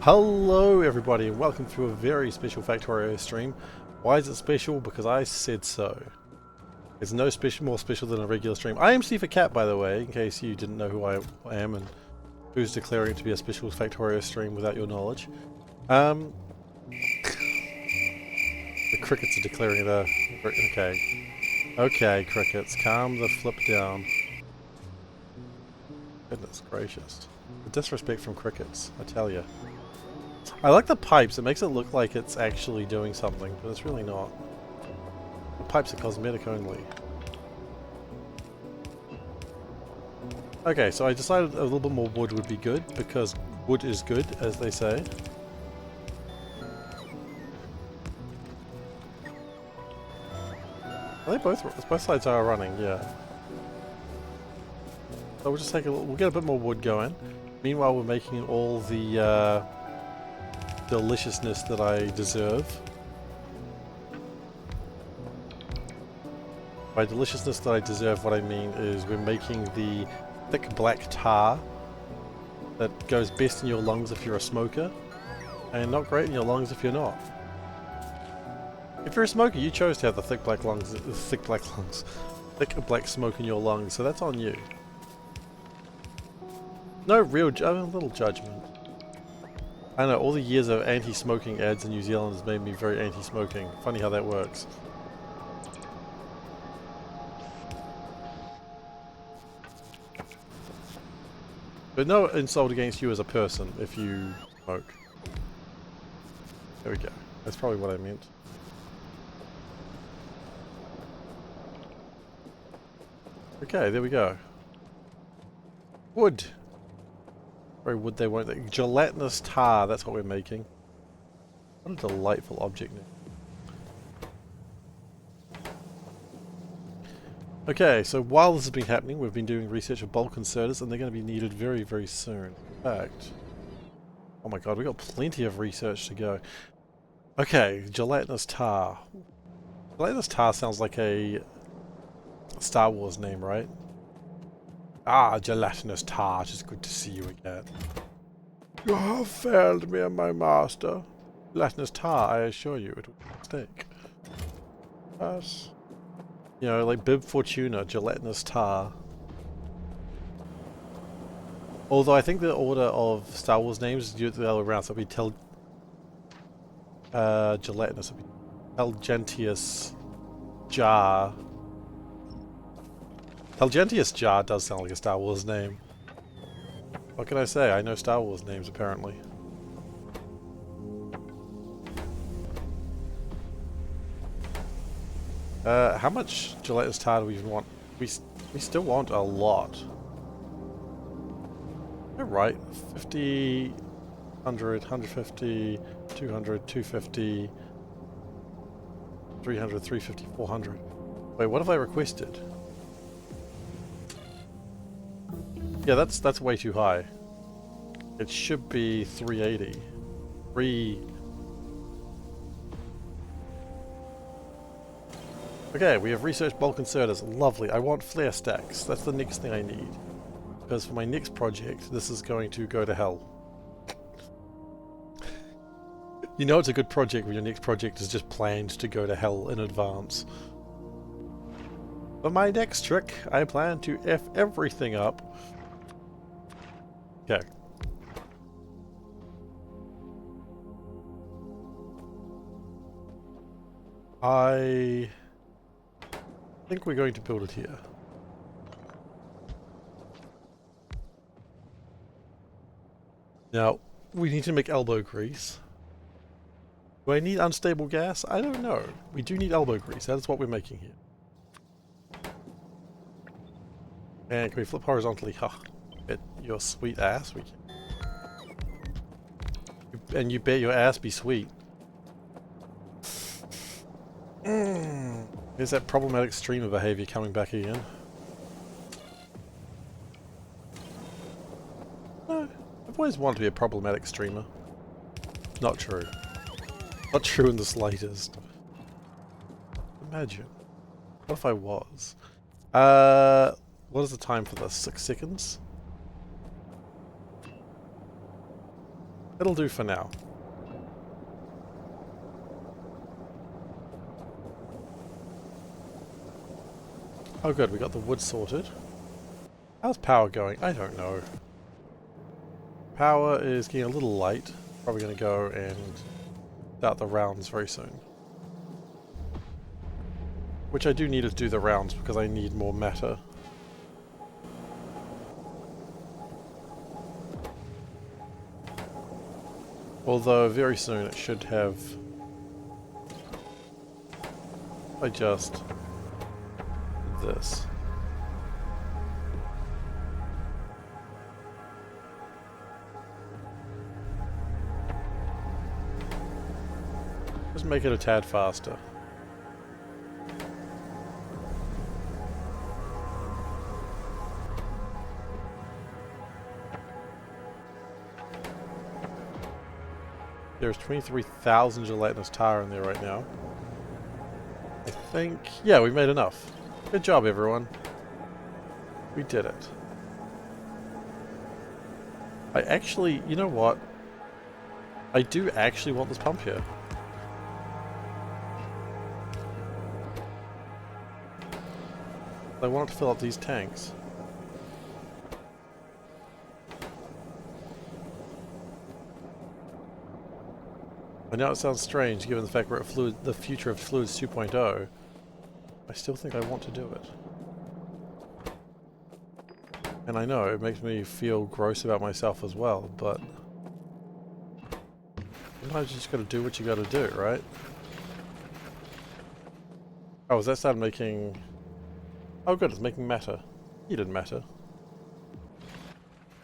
Hello everybody and welcome to a very special Factorio stream. Why is it special? Because I said so. It's no more special than a regular stream. I am SeiferKatt, by the way, in case you didn't know who I am and who's declaring it to be a special Factorio stream without your knowledge. The crickets are declaring it a... Okay. Okay, crickets, calm the flip down. Goodness gracious. The disrespect from crickets, I tell you. I like the pipes, it makes it look like it's actually doing something, but it's really not. The pipes are cosmetic only. Okay, so I decided a little bit more wood would be good, because wood is good, as they say. Are they both sides are running, yeah. So we'll just take we'll get a bit more wood going. Meanwhile, we're making all the deliciousness that I deserve. By deliciousness that I deserve, what I mean is we're making the thick black tar that goes best in your lungs if you're a smoker, and not great in your lungs if you're not. If you're a smoker, you chose to have the thick black smoke in your lungs, so that's on you. No real, a little judgment. I know, all the years of anti-smoking ads in New Zealand has made me very anti-smoking. Funny how that works. But no insult against you as a person if you smoke. There we go. That's probably what I meant. Okay, there we go. Wood. Very wood they won't. Gelatinous tar, that's what we're making. What a delightful object. Okay, so while this has been happening, we've been doing research of bulk inserters, and they're going to be needed very, very soon. In fact, oh my god, we've got plenty of research to go. Okay, gelatinous tar. Gelatinous tar sounds like a Star Wars name, right? Ah, gelatinous tar, it's good to see you again. You have failed me, my master. Gelatinous tar, I assure you, it was a mistake. Yes. You know, like Bib Fortuna, gelatinous tar. Although I think the order of Star Wars names is the other way around, so it'll be gelatinous, it'll be Telgentius Jar. Telgentius Jar does sound like a Star Wars name. What can I say? I know Star Wars names, apparently. How much gelatinous tar do we even want? We still want a lot. You're right. 50, 100, 150, 200, 250, 300, 350, 400. Wait, what have I requested? Yeah, that's way too high. It should be 380. Okay, we have researched bulk inserters. Lovely. I want flare stacks. That's the next thing I need. Because for my next project, this is going to go to hell. You know it's a good project when your next project is just planned to go to hell in advance. For my next trick, I plan to F everything up. Okay. I think we're going to build it here. Now, we need to make elbow grease. Do I need unstable gas? I don't know. We do need elbow grease. That is what we're making here. And can we flip horizontally? Ha! Bet your sweet ass we can. And you bet your ass be sweet. There's that problematic streamer behavior coming back again. No, I've always wanted to be a problematic streamer. Not true. Not true in the slightest. Imagine. What if I was? What is the time for this? 6 seconds? It'll do for now. Oh good, we got the wood sorted. How's power going? I don't know. Power is getting a little light. Probably going to go and start the rounds very soon. Which I do need to do the rounds because I need more matter. Although very soon it should have... I just... this. Just make it a tad faster. There's 23,000 gelatinous tar in there right now. I think... yeah, we made enough. Good job, everyone. We did it. I actually... you know what? I do actually want this pump here. I want it to fill up these tanks. I know it sounds strange given the fact we're at the future of Fluids 2.0. I still think I want to do it. And I know it makes me feel gross about myself as well, but sometimes you just gotta do what you gotta do, right? Oh, has that started making... oh good, it's making matter. Heated matter.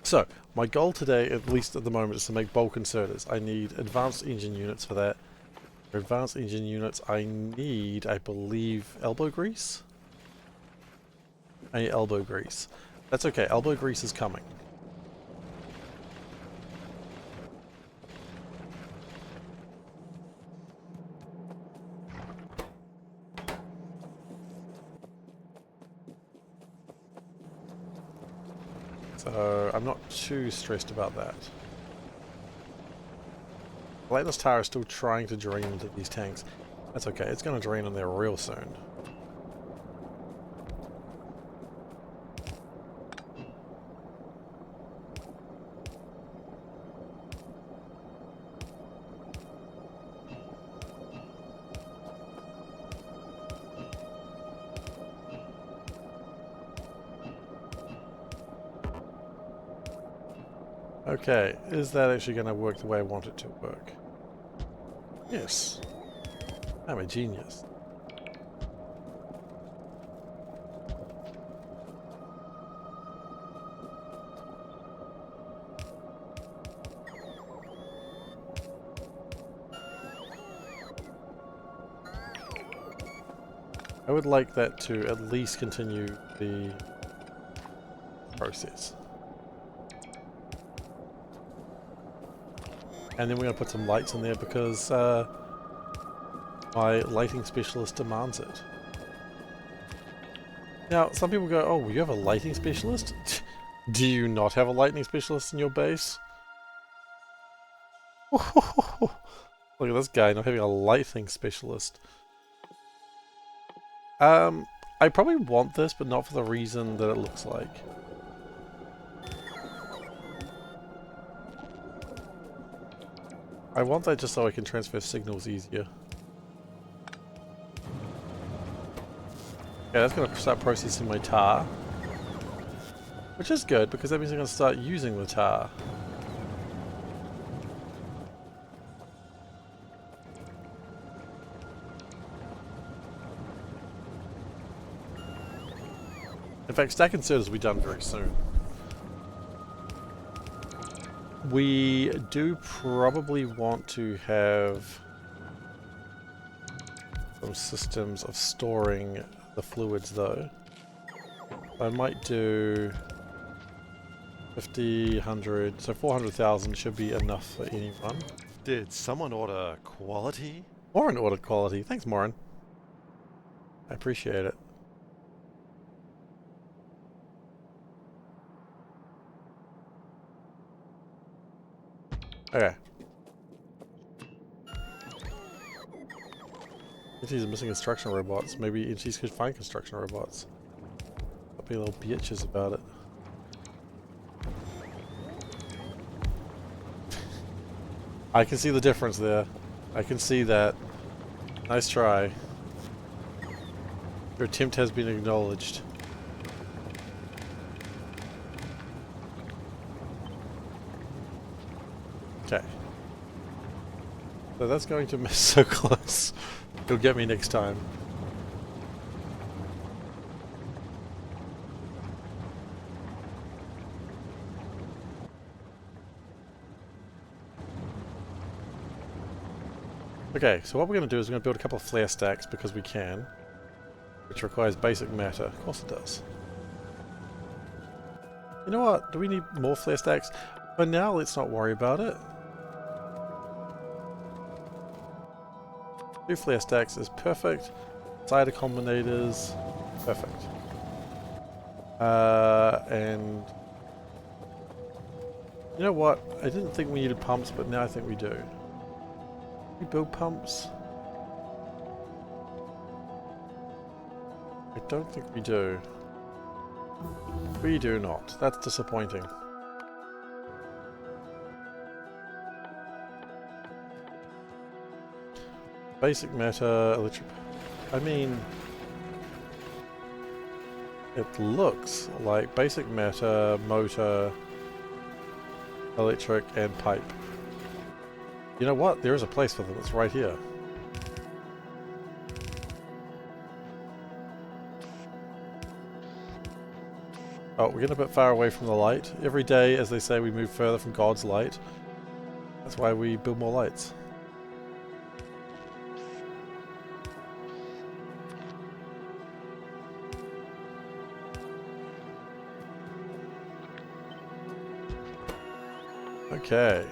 So, my goal today, at least at the moment, is to make bulk inserters. I need advanced engine units for that. For advanced engine units, I need, I believe, elbow grease? I need elbow grease. That's okay, elbow grease is coming. So, I'm not too stressed about that. Gelatinous tar is still trying to drain into these tanks. That's okay, it's going to drain in there real soon. Okay, is that actually going to work the way I want it to work? Yes. I'm a genius. I would like that to at least continue the process. And then we're going to put some lights in there because my lighting specialist demands it. Now, some people go, oh, you have a lighting specialist? Do you not have a lighting specialist in your base? Look at this guy not having a lighting specialist. I probably want this, but not for the reason that it looks like. I want that just so I can transfer signals easier. Okay, that's going to start processing my tar. Which is good, because that means I'm going to start using the tar. In fact, stack inserters will be done very soon. We do probably want to have some systems of storing the fluids though. I might do 50, 100, so 400,000 should be enough for anyone. Did someone order quality? Morin ordered quality. Thanks, Morin. I appreciate it. Okay. Entities are missing construction robots. Maybe entities could find construction robots. I'll be little bitches about it. I can see the difference there. I can see that. Nice try. Your attempt has been acknowledged. Okay. So that's going to miss so close. It'll get me next time. Okay, so what we're going to do is we're going to build a couple of flare stacks because we can. Which requires basic matter. Of course it does. You know what? Do we need more flare stacks? For now, let's not worry about it. 2 flare stacks is perfect. Cider combinators, perfect. And you know what? I didn't think we needed pumps, but now I think we do. We build pumps? I don't think we do. We do not. That's disappointing. Basic matter, electric... I mean... It looks like basic matter, motor, electric, and pipe. You know what? There is a place for them. It's right here. Oh, we're getting a bit far away from the light. Every day, as they say, we move further from God's light. That's why we build more lights. Okay.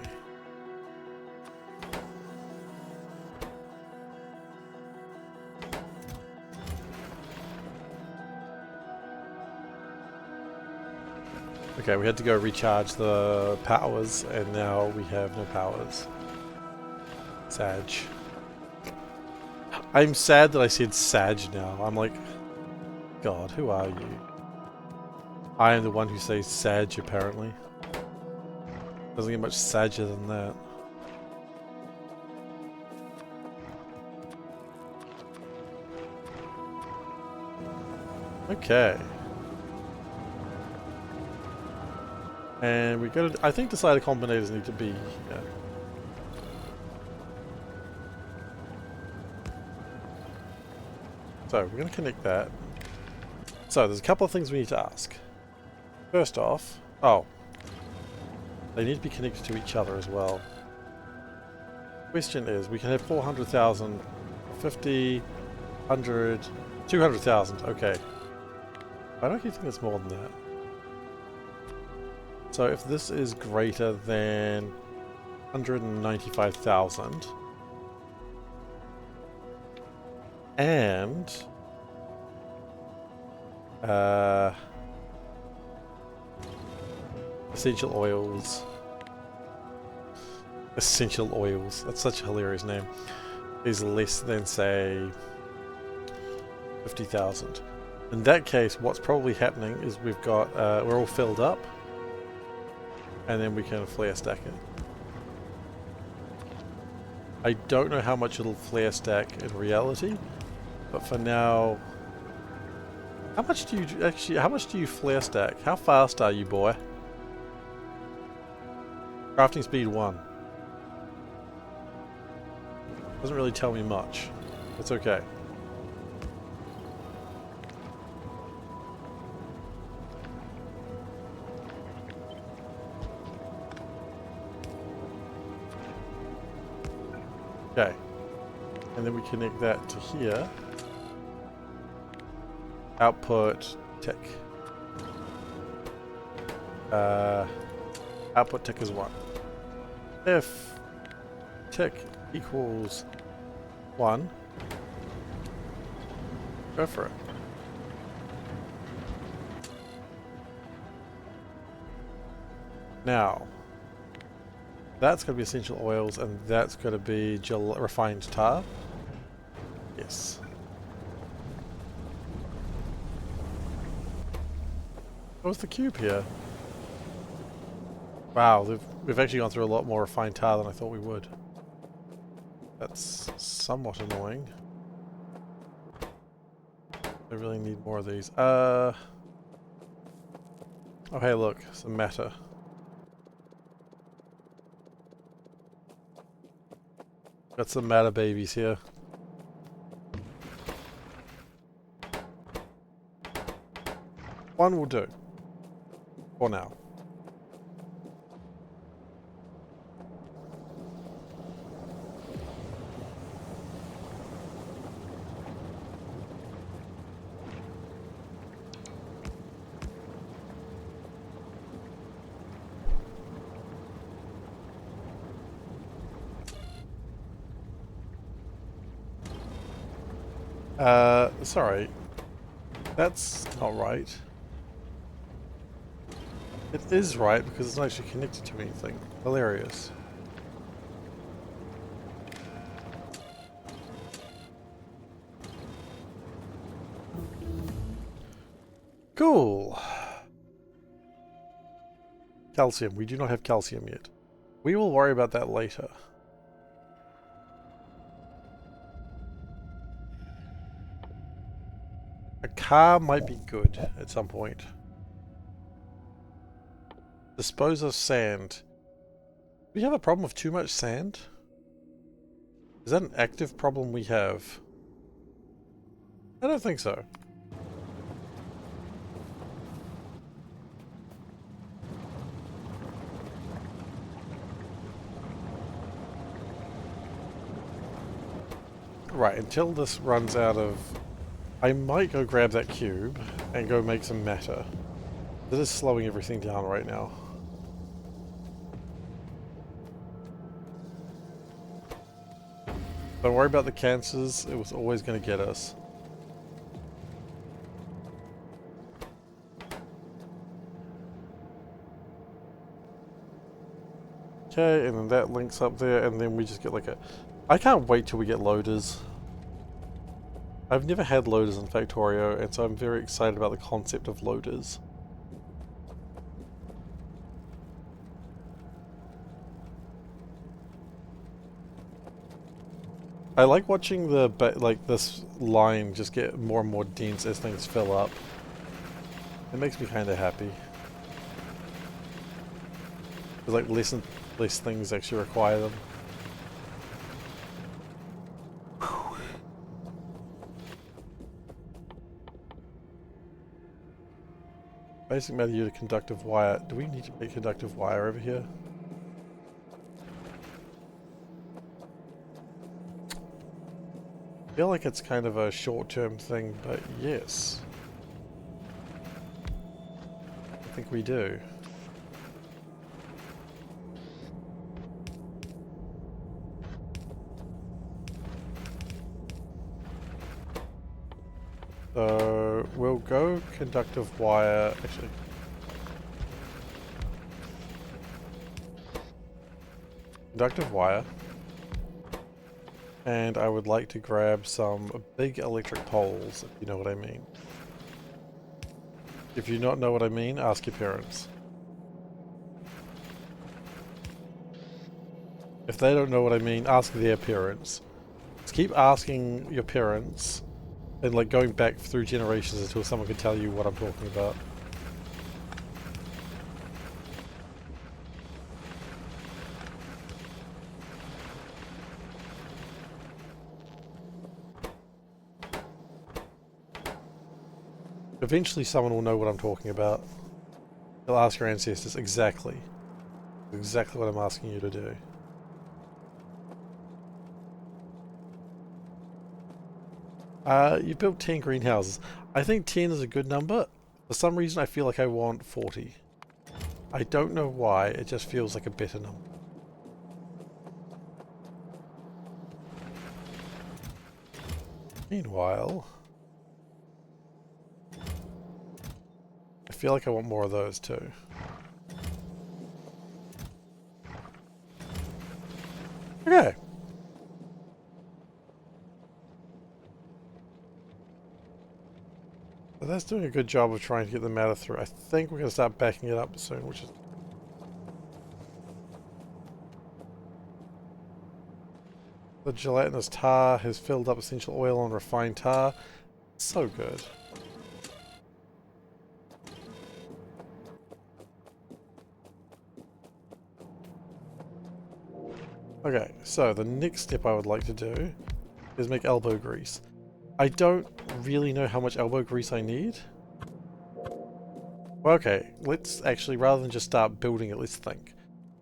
Okay, we had to go recharge the powers, and now we have no powers. Sag. I'm sad that I said Sag now. I'm like, God, who are you? I am the one who says Sag, apparently. Doesn't get much sadger than that. Okay. And we gotta, I think the cider combinators need to be here. So we're gonna connect that. So there's a couple of things we need to ask. First off, oh, they need to be connected to each other as well. Question is, we can have 400,000, 50, 100, 200,000, okay. I don't think it's more than that. So if this is greater than 195,000 and essential oils, that's such a hilarious name, is less than, say, 50,000. In that case, what's probably happening is we've got, we're all filled up, and then we can flare stack it. I don't know how much it'll flare stack in reality, but for now... How much do you flare stack? How fast are you, boy? Crafting speed 1. Doesn't really tell me much. It's okay. Okay, and then we connect that to here. Output tick. Output tick is 1. If tick equals 1, go for it. Now, That's going to be essential oils, and that's going to be refined tar. Yes. What's the cube here? Wow, we've actually gone through a lot more refined tar than I thought we would. That's somewhat annoying. I really need more of these. Oh hey look, some matter. Got some matter babies here. One will do. For now. Sorry. That's not right. It is right because it's not actually connected to anything. Hilarious. Cool. Calcium. We do not have calcium yet. We will worry about that later. A car might be good at some point. Dispose of sand. Do we have a problem with too much sand? Is that an active problem we have? I don't think so. Right, until this runs out of... I might go grab that cube and go make some matter. This is slowing everything down right now. Don't worry about the cancers, it was always going to get us. Okay, and then that links up there, and then we just get like a... I can't wait till we get loaders. I've never had loaders in Factorio, and so I'm very excited about the concept of loaders. I like watching the this line just get more and more dense as things fill up. It makes me kind of happy. There's like less and less things actually require them. Basic matter unit conductive wire. Do we need to make conductive wire over here? I feel like it's kind of a short-term thing, but yes. I think we do. So we'll go conductive wire, actually. Conductive wire. And I would like to grab some big electric poles, if you know what I mean. If you not know what I mean, ask your parents. If they don't know what I mean, ask their parents. Just keep asking your parents and like going back through generations until someone can tell you what I'm talking about. Eventually someone will know what I'm talking about. They'll ask your ancestors exactly. Exactly what I'm asking you to do. You built 10 greenhouses. I think 10 is a good number. For some reason I feel like I want 40. I don't know why, it just feels like a better number. Meanwhile... I feel like I want more of those too. Okay. So that's doing a good job of trying to get the matter through. I think we're going to start backing it up soon, which is... The gelatinous tar has filled up essential oil and refined tar. So good. Okay, so the next step I would like to do is make elbow grease. I don't really know how much elbow grease I need. Well, okay, let's actually, rather than just start building it, let's think.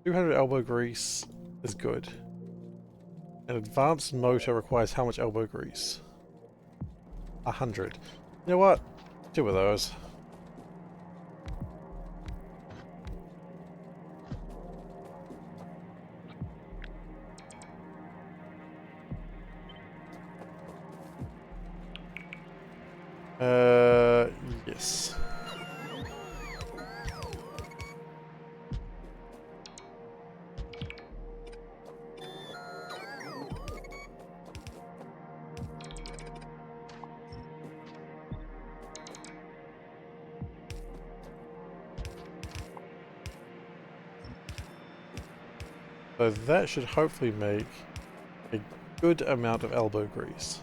200 elbow grease is good. An advanced motor requires how much elbow grease? 100. You know what? 2 of those. Yes. So that should hopefully make a good amount of elbow grease.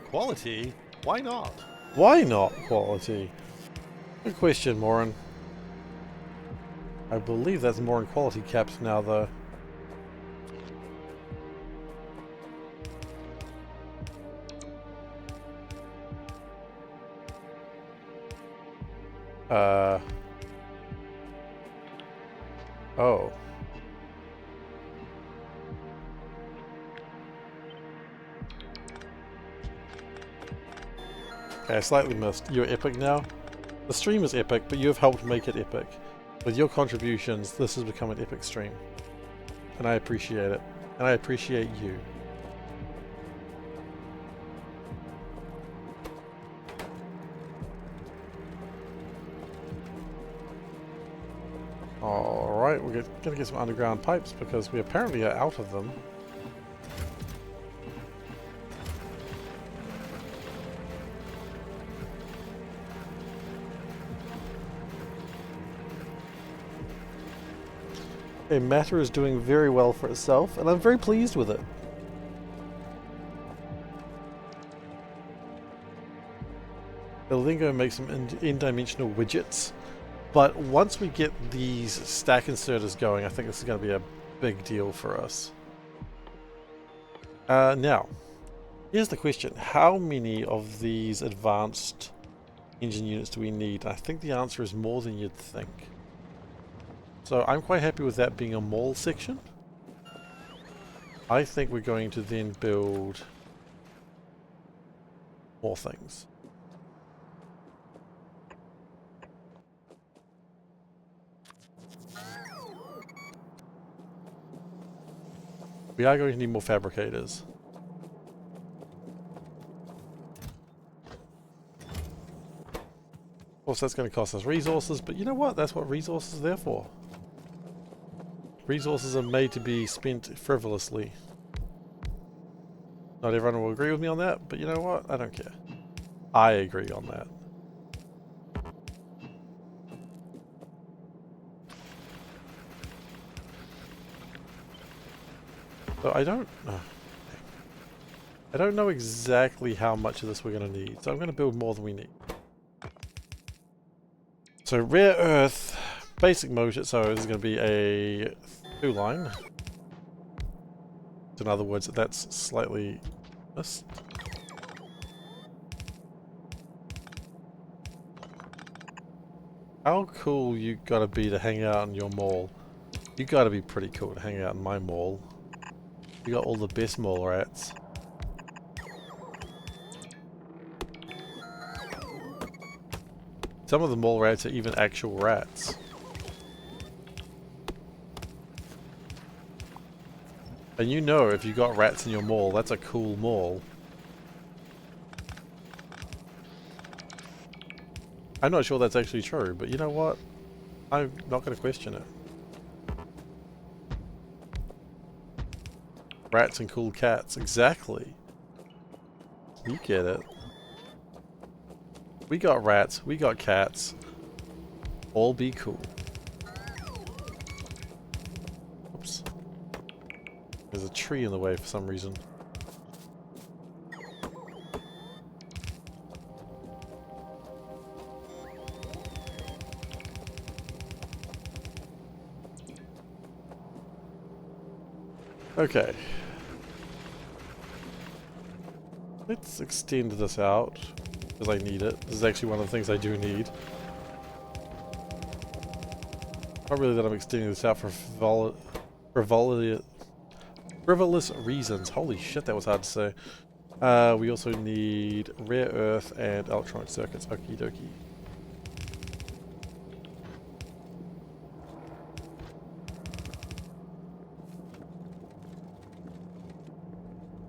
Quality? Why not? Why not quality? Good question, Morin. I believe that's Morin quality capped now, though. Oh. Okay, I slightly missed. You're epic now? The stream is epic, but you have helped make it epic. With your contributions, this has become an epic stream. And I appreciate it. And I appreciate you. Alright, we're gonna get some underground pipes because we apparently are out of them. Okay, matter is doing very well for itself, and I'm very pleased with it. We'll then go and make some in-dimensional widgets. But once we get these stack inserters going, I think this is going to be a big deal for us. Now, here's the question. How many of these advanced engine units do we need? I think the answer is more than you'd think. So I'm quite happy with that being a mall section. I think we're going to then build more things. We are going to need more fabricators. Of course, that's going to cost us resources, but you know what? That's what resources are there for. Resources are made to be spent frivolously. Not everyone will agree with me on that, but you know what? I don't care. I agree on that. So I don't know exactly how much of this we're going to need, so I'm going to build more than we need. So rare earth, basic motor, so this is going to be a 2-line. In other words, that's slightly missed. How cool you gotta be to hang out in your mall? You gotta be pretty cool to hang out in my mall. You got all the best mall rats. Some of the mall rats are even actual rats. And you know if you got rats in your mall, that's a cool mall. I'm not sure that's actually true, but you know what? I'm not going to question it. Rats and cool cats, exactly. You get it. We got rats, we got cats. All be cool. Oops. There's a tree in the way for some reason. Okay. Let's extend this out, because I need it. This is actually one of the things I do need. Not really that I'm extending this out for frivolous reasons. Holy shit, that was hard to say. We also need rare earth and electronic circuits. Okie dokie.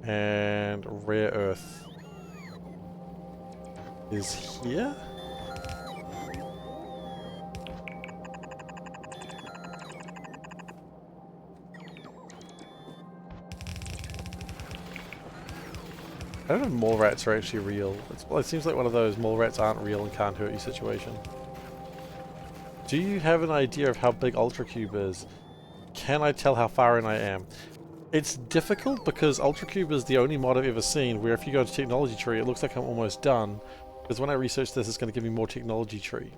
And rare earth is here. I don't know if mole rats are actually real. Well, it seems like one of those mole rats aren't real and can't hurt you situation. Do you have an idea of how big UltraCube is? Can I tell how far in I am? It's difficult because UltraCube is the only mod I've ever seen where if you go to technology tree, it looks like I'm almost done. Because when I research this, it's going to give me more technology tree.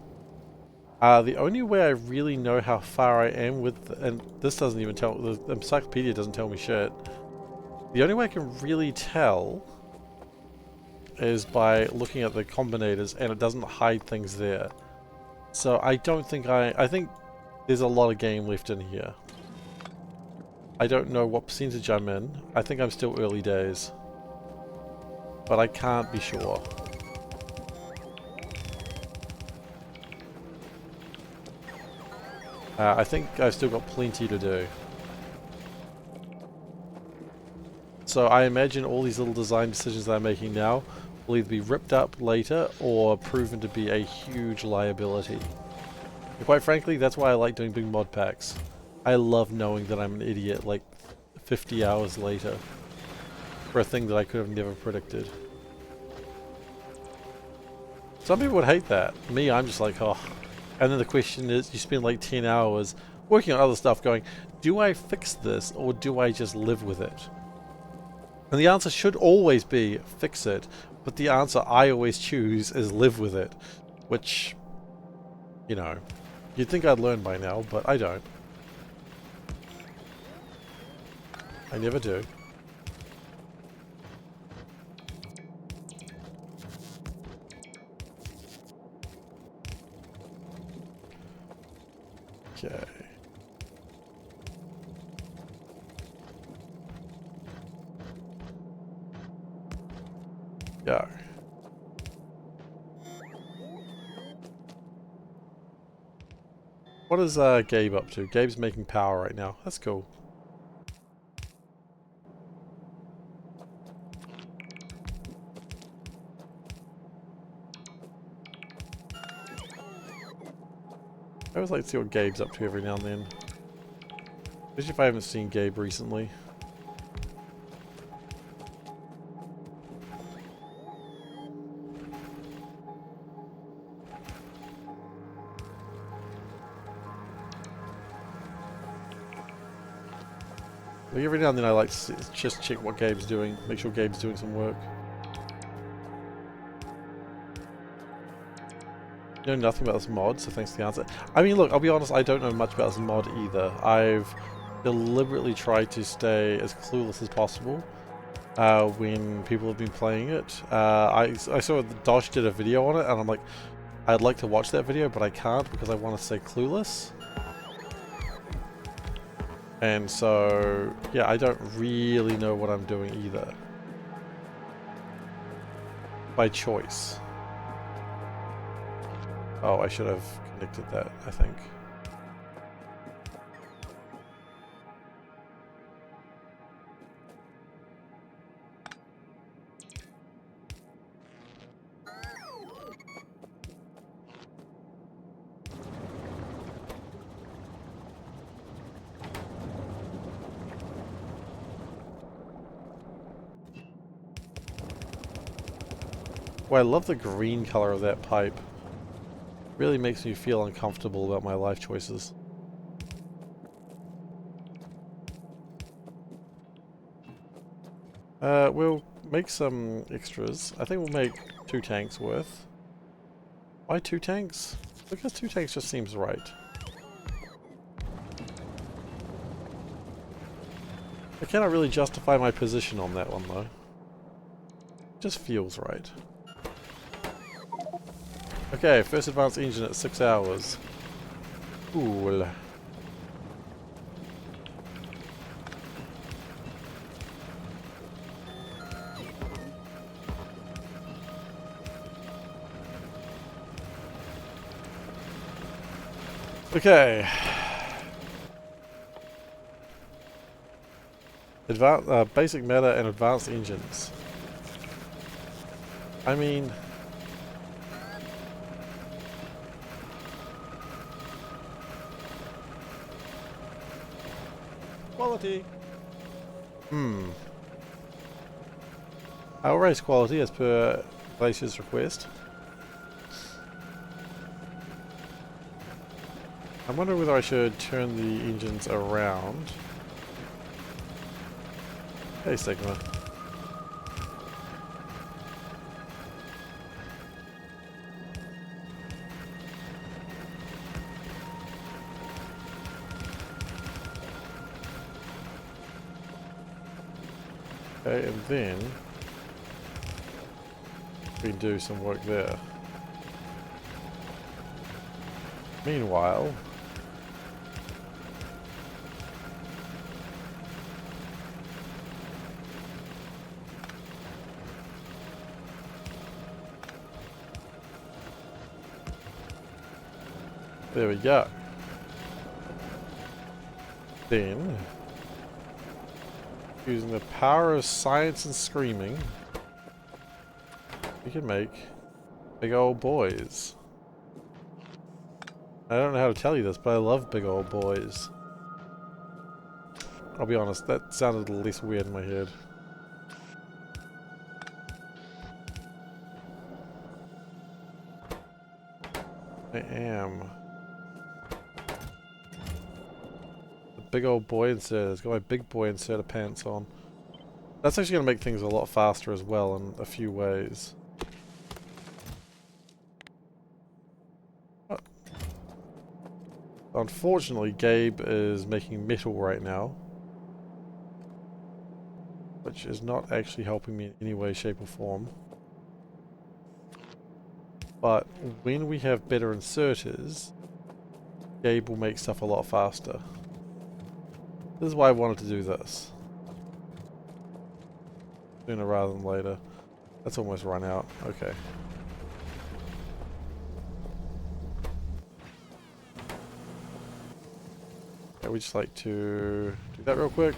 The only way I really know how far I am with, and this doesn't even tell, the encyclopedia doesn't tell me shit. The only way I can really tell is by looking at the combinators, and it doesn't hide things there. So I don't think I think there's a lot of game left in here. I don't know what percentage I'm in. I think I'm still early days. But I can't be sure. I think I've still got plenty to do. So I imagine all these little design decisions that I'm making now will either be ripped up later or proven to be a huge liability. And quite frankly, that's why I like doing big mod packs. I love knowing that I'm an idiot like 50 hours later for a thing that I could have never predicted. Some people would hate that. Me, I'm just like, oh. And then the question is, you spend like 10 hours working on other stuff going, do I fix this or do I just live with it? And the answer should always be fix it, but the answer I always choose is live with it, which, you know, you'd think I'd learn by now, but I don't. I never do. Okay. Yeah. What is Gabe up to? Gabe's making power right now. That's cool. I always like to see what Gabe's up to every now and then. Especially if I haven't seen Gabe recently. Like every now and then I like to just check what Gabe's doing, make sure Gabe's doing some work. You know nothing about this mod, so thanks for the answer. I mean, look, I'll be honest, I don't know much about this mod either. I've deliberately tried to stay as clueless as possible when people have been playing it. I saw Dosh did a video on it, and I'm like, I'd like to watch that video, but I can't because I want to stay clueless. And so, yeah, I don't really know what I'm doing either. By choice. Oh, I should have connected that, I think. Well, I love the green color of that pipe. Really makes me feel uncomfortable about my life choices. We'll make some extras. I think we'll make 2 tanks worth. Why 2 tanks? Because 2 tanks just seems right. I cannot really justify my position on that one though. It just feels right. Okay, first advanced engine at 6 hours. Cool. Okay. Basic meta and advanced engines. I mean... Quality. I'll raise quality as per Glacier's request. I'm wondering whether I should turn the engines around. Hey, Sigma. Okay, and then we can do some work there. Meanwhile, there we go. Then, using the power of science and screaming, we can make big old boys. I don't know how to tell you this, but I love big old boys. I'll be honest, that sounded a little less weird in my head. I am. The big old boy insert. It's got my big boy inserter pants on. That's actually going to make things a lot faster as well in a few ways. Unfortunately, Gabe is making metal right now, which is not actually helping me in any way, shape or form. But when we have better inserters, Gabe will make stuff a lot faster. This is why I wanted to do this. Sooner rather than later. That's almost run out. Okay. We just like to do that real quick,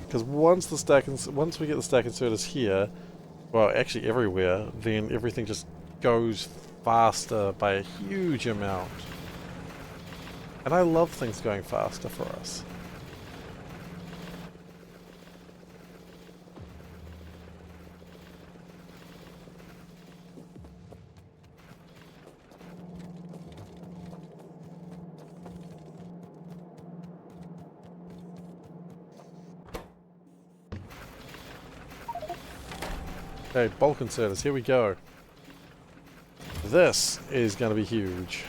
because once we get the stack inserters here, well, actually everywhere, then everything just goes faster by a huge amount. And I love things going faster for us. Okay, bulk inserters, here we go. This is going to be huge.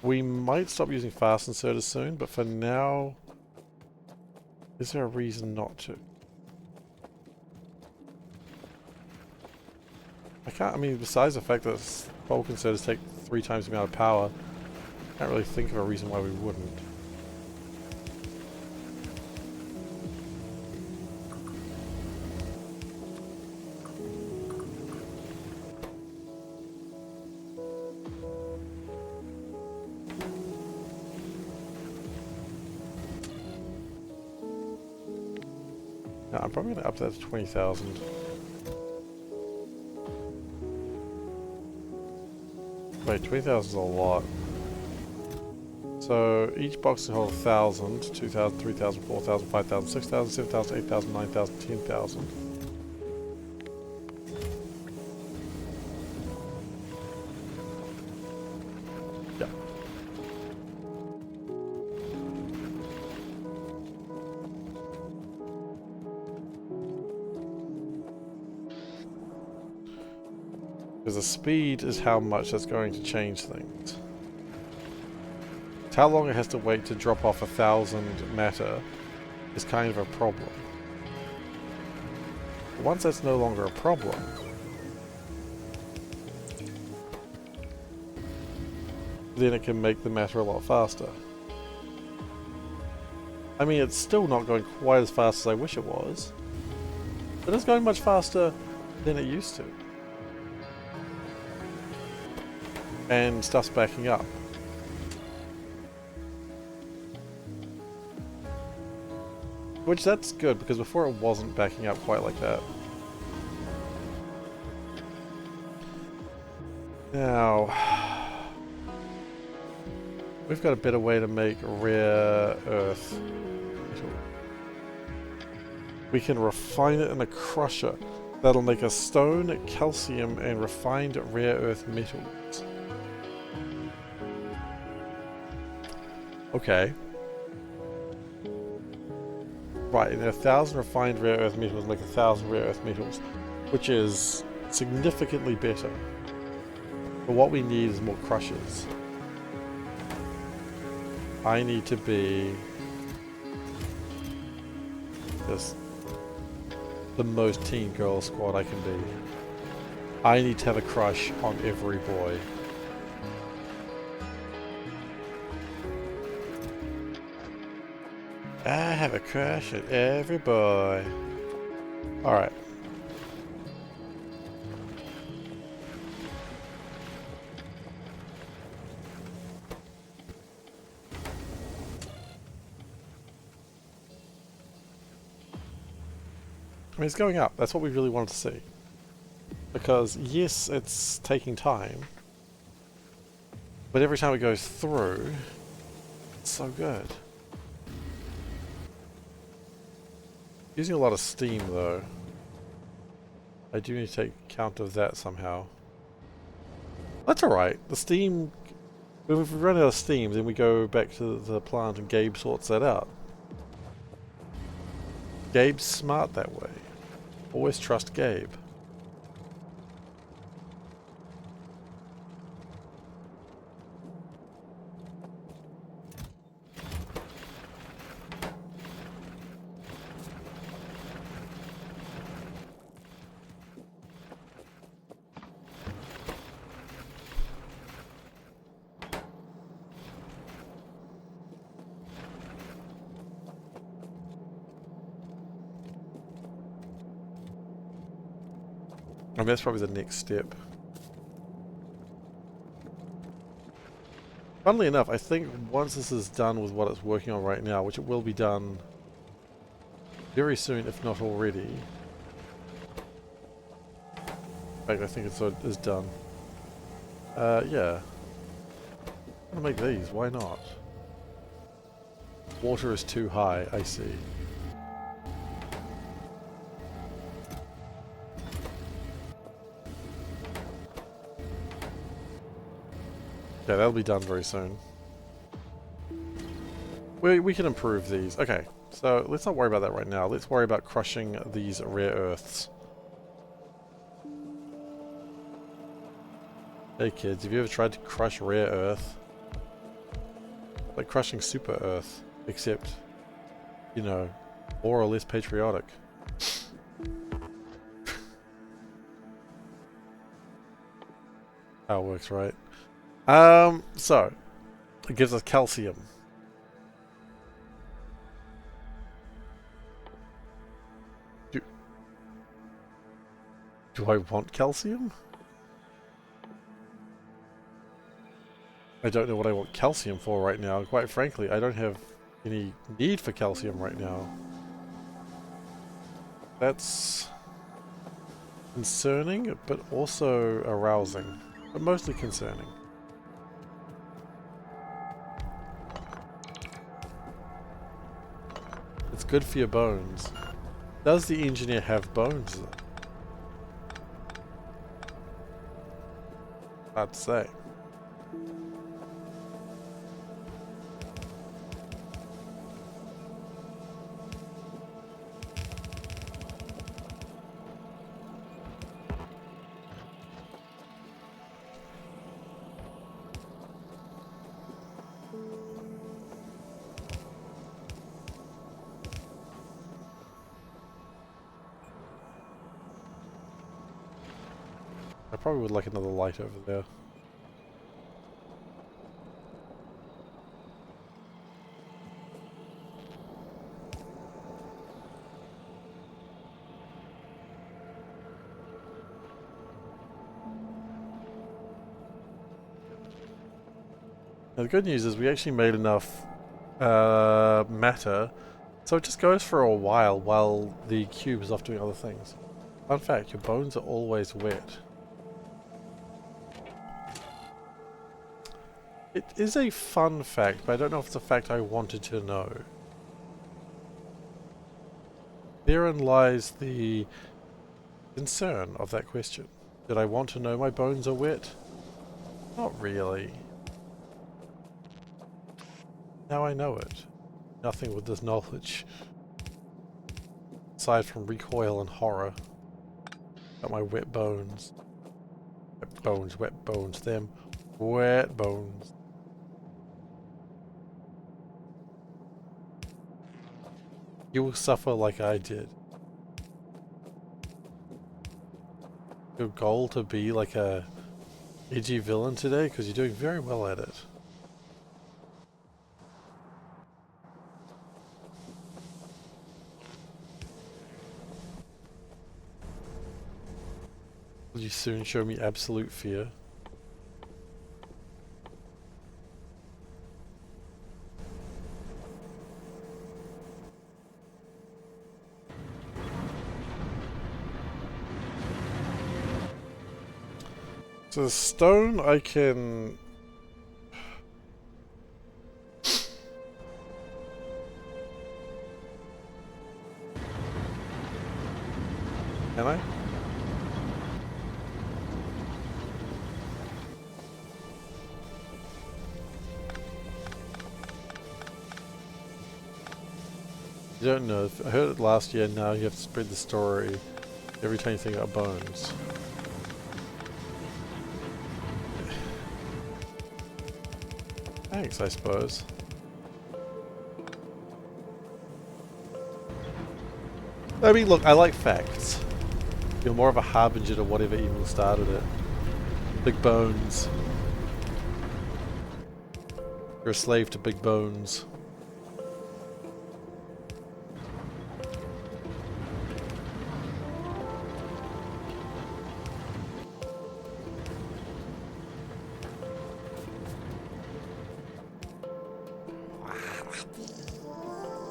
We might stop using fast inserters soon, but for now, is there a reason not to? I mean, besides the fact that bulk inserters take 3 times the amount of power, I can't really think of a reason why we wouldn't. No, I'm probably going to up that to 20,000. Wait, 20,000 is a lot. So each box can hold 1,000, 2,000, 3,000, 4,000, 5,000, 6,000, 7,000, 8,000, 9,000, 10,000. Because the speed is how much that's going to change things. It's how long it has to wait to drop off 1,000 matter is kind of a problem. But once that's no longer a problem, then it can make the matter a lot faster. I mean, it's still not going quite as fast as I wish it was, but it's going much faster than it used to. And stuff's backing up. Which, that's good, because before it wasn't backing up quite like that. Now, we've got a better way to make rare earth metal. We can refine it in a crusher. That'll make us stone, calcium, and refined rare earth metals. Okay. Right, and 1,000 refined rare earth metals make 1,000 rare earth metals, which is significantly better. But what we need is more crushers. I need to be just the most teen girl squad I can be. I need to have a crush on every boy. I have a crush on every boy. Alright. I mean, it's going up. That's what we really wanted to see. Because, yes, it's taking time. But every time it goes through, it's so good. Using a lot of steam, though. I do need to take account of that somehow. That's alright. The steam... If we run out of steam, then we go back to the plant and Gabe sorts that out. Gabe's smart that way. Always trust Gabe. I mean, that's probably the next step. Funnily enough, I think once this is done with what it's working on right now, which it will be done very soon, if not already. In fact, I think it is done. Yeah. I'm gonna make these, why not? Water is too high, I see. Okay, that'll be done very soon. We can improve these. Okay, so let's not worry about that right now. Let's worry about crushing these rare earths. Hey kids, have you ever tried to crush rare earth? Like crushing super earth, except, you know, more or less patriotic. How it works, right? So, it gives us calcium. Do I want calcium? I don't know what I want calcium for right now. Quite frankly, I don't have any need for calcium right now. That's concerning, but also arousing. But mostly concerning. It's good for your bones. Does the engineer have bones though? Hard to say. probably would like another light over there. Now the good news is we actually made enough matter, so it just goes for a while the cube is off doing other things. Fun fact, your bones are always wet. It is a fun fact, but I don't know if it's a fact I wanted to know. Therein lies the concern of that question. Did I want to know my bones are wet? Not really. Now I know it. Nothing with this knowledge. Aside from recoil and horror. Got my wet bones. Wet bones, them. Wet bones. You will suffer like I did. Your goal to be like a edgy villain today? Because you're doing very well at it. Will you soon show me absolute fear? So the stone I can... Can I? I don't know. I heard it last year, now you have to spread the story every time you think about bones. Thanks, I suppose. I mean, look, I like facts. You're more of a harbinger to whatever even started it. Big bones. You're a slave to big bones.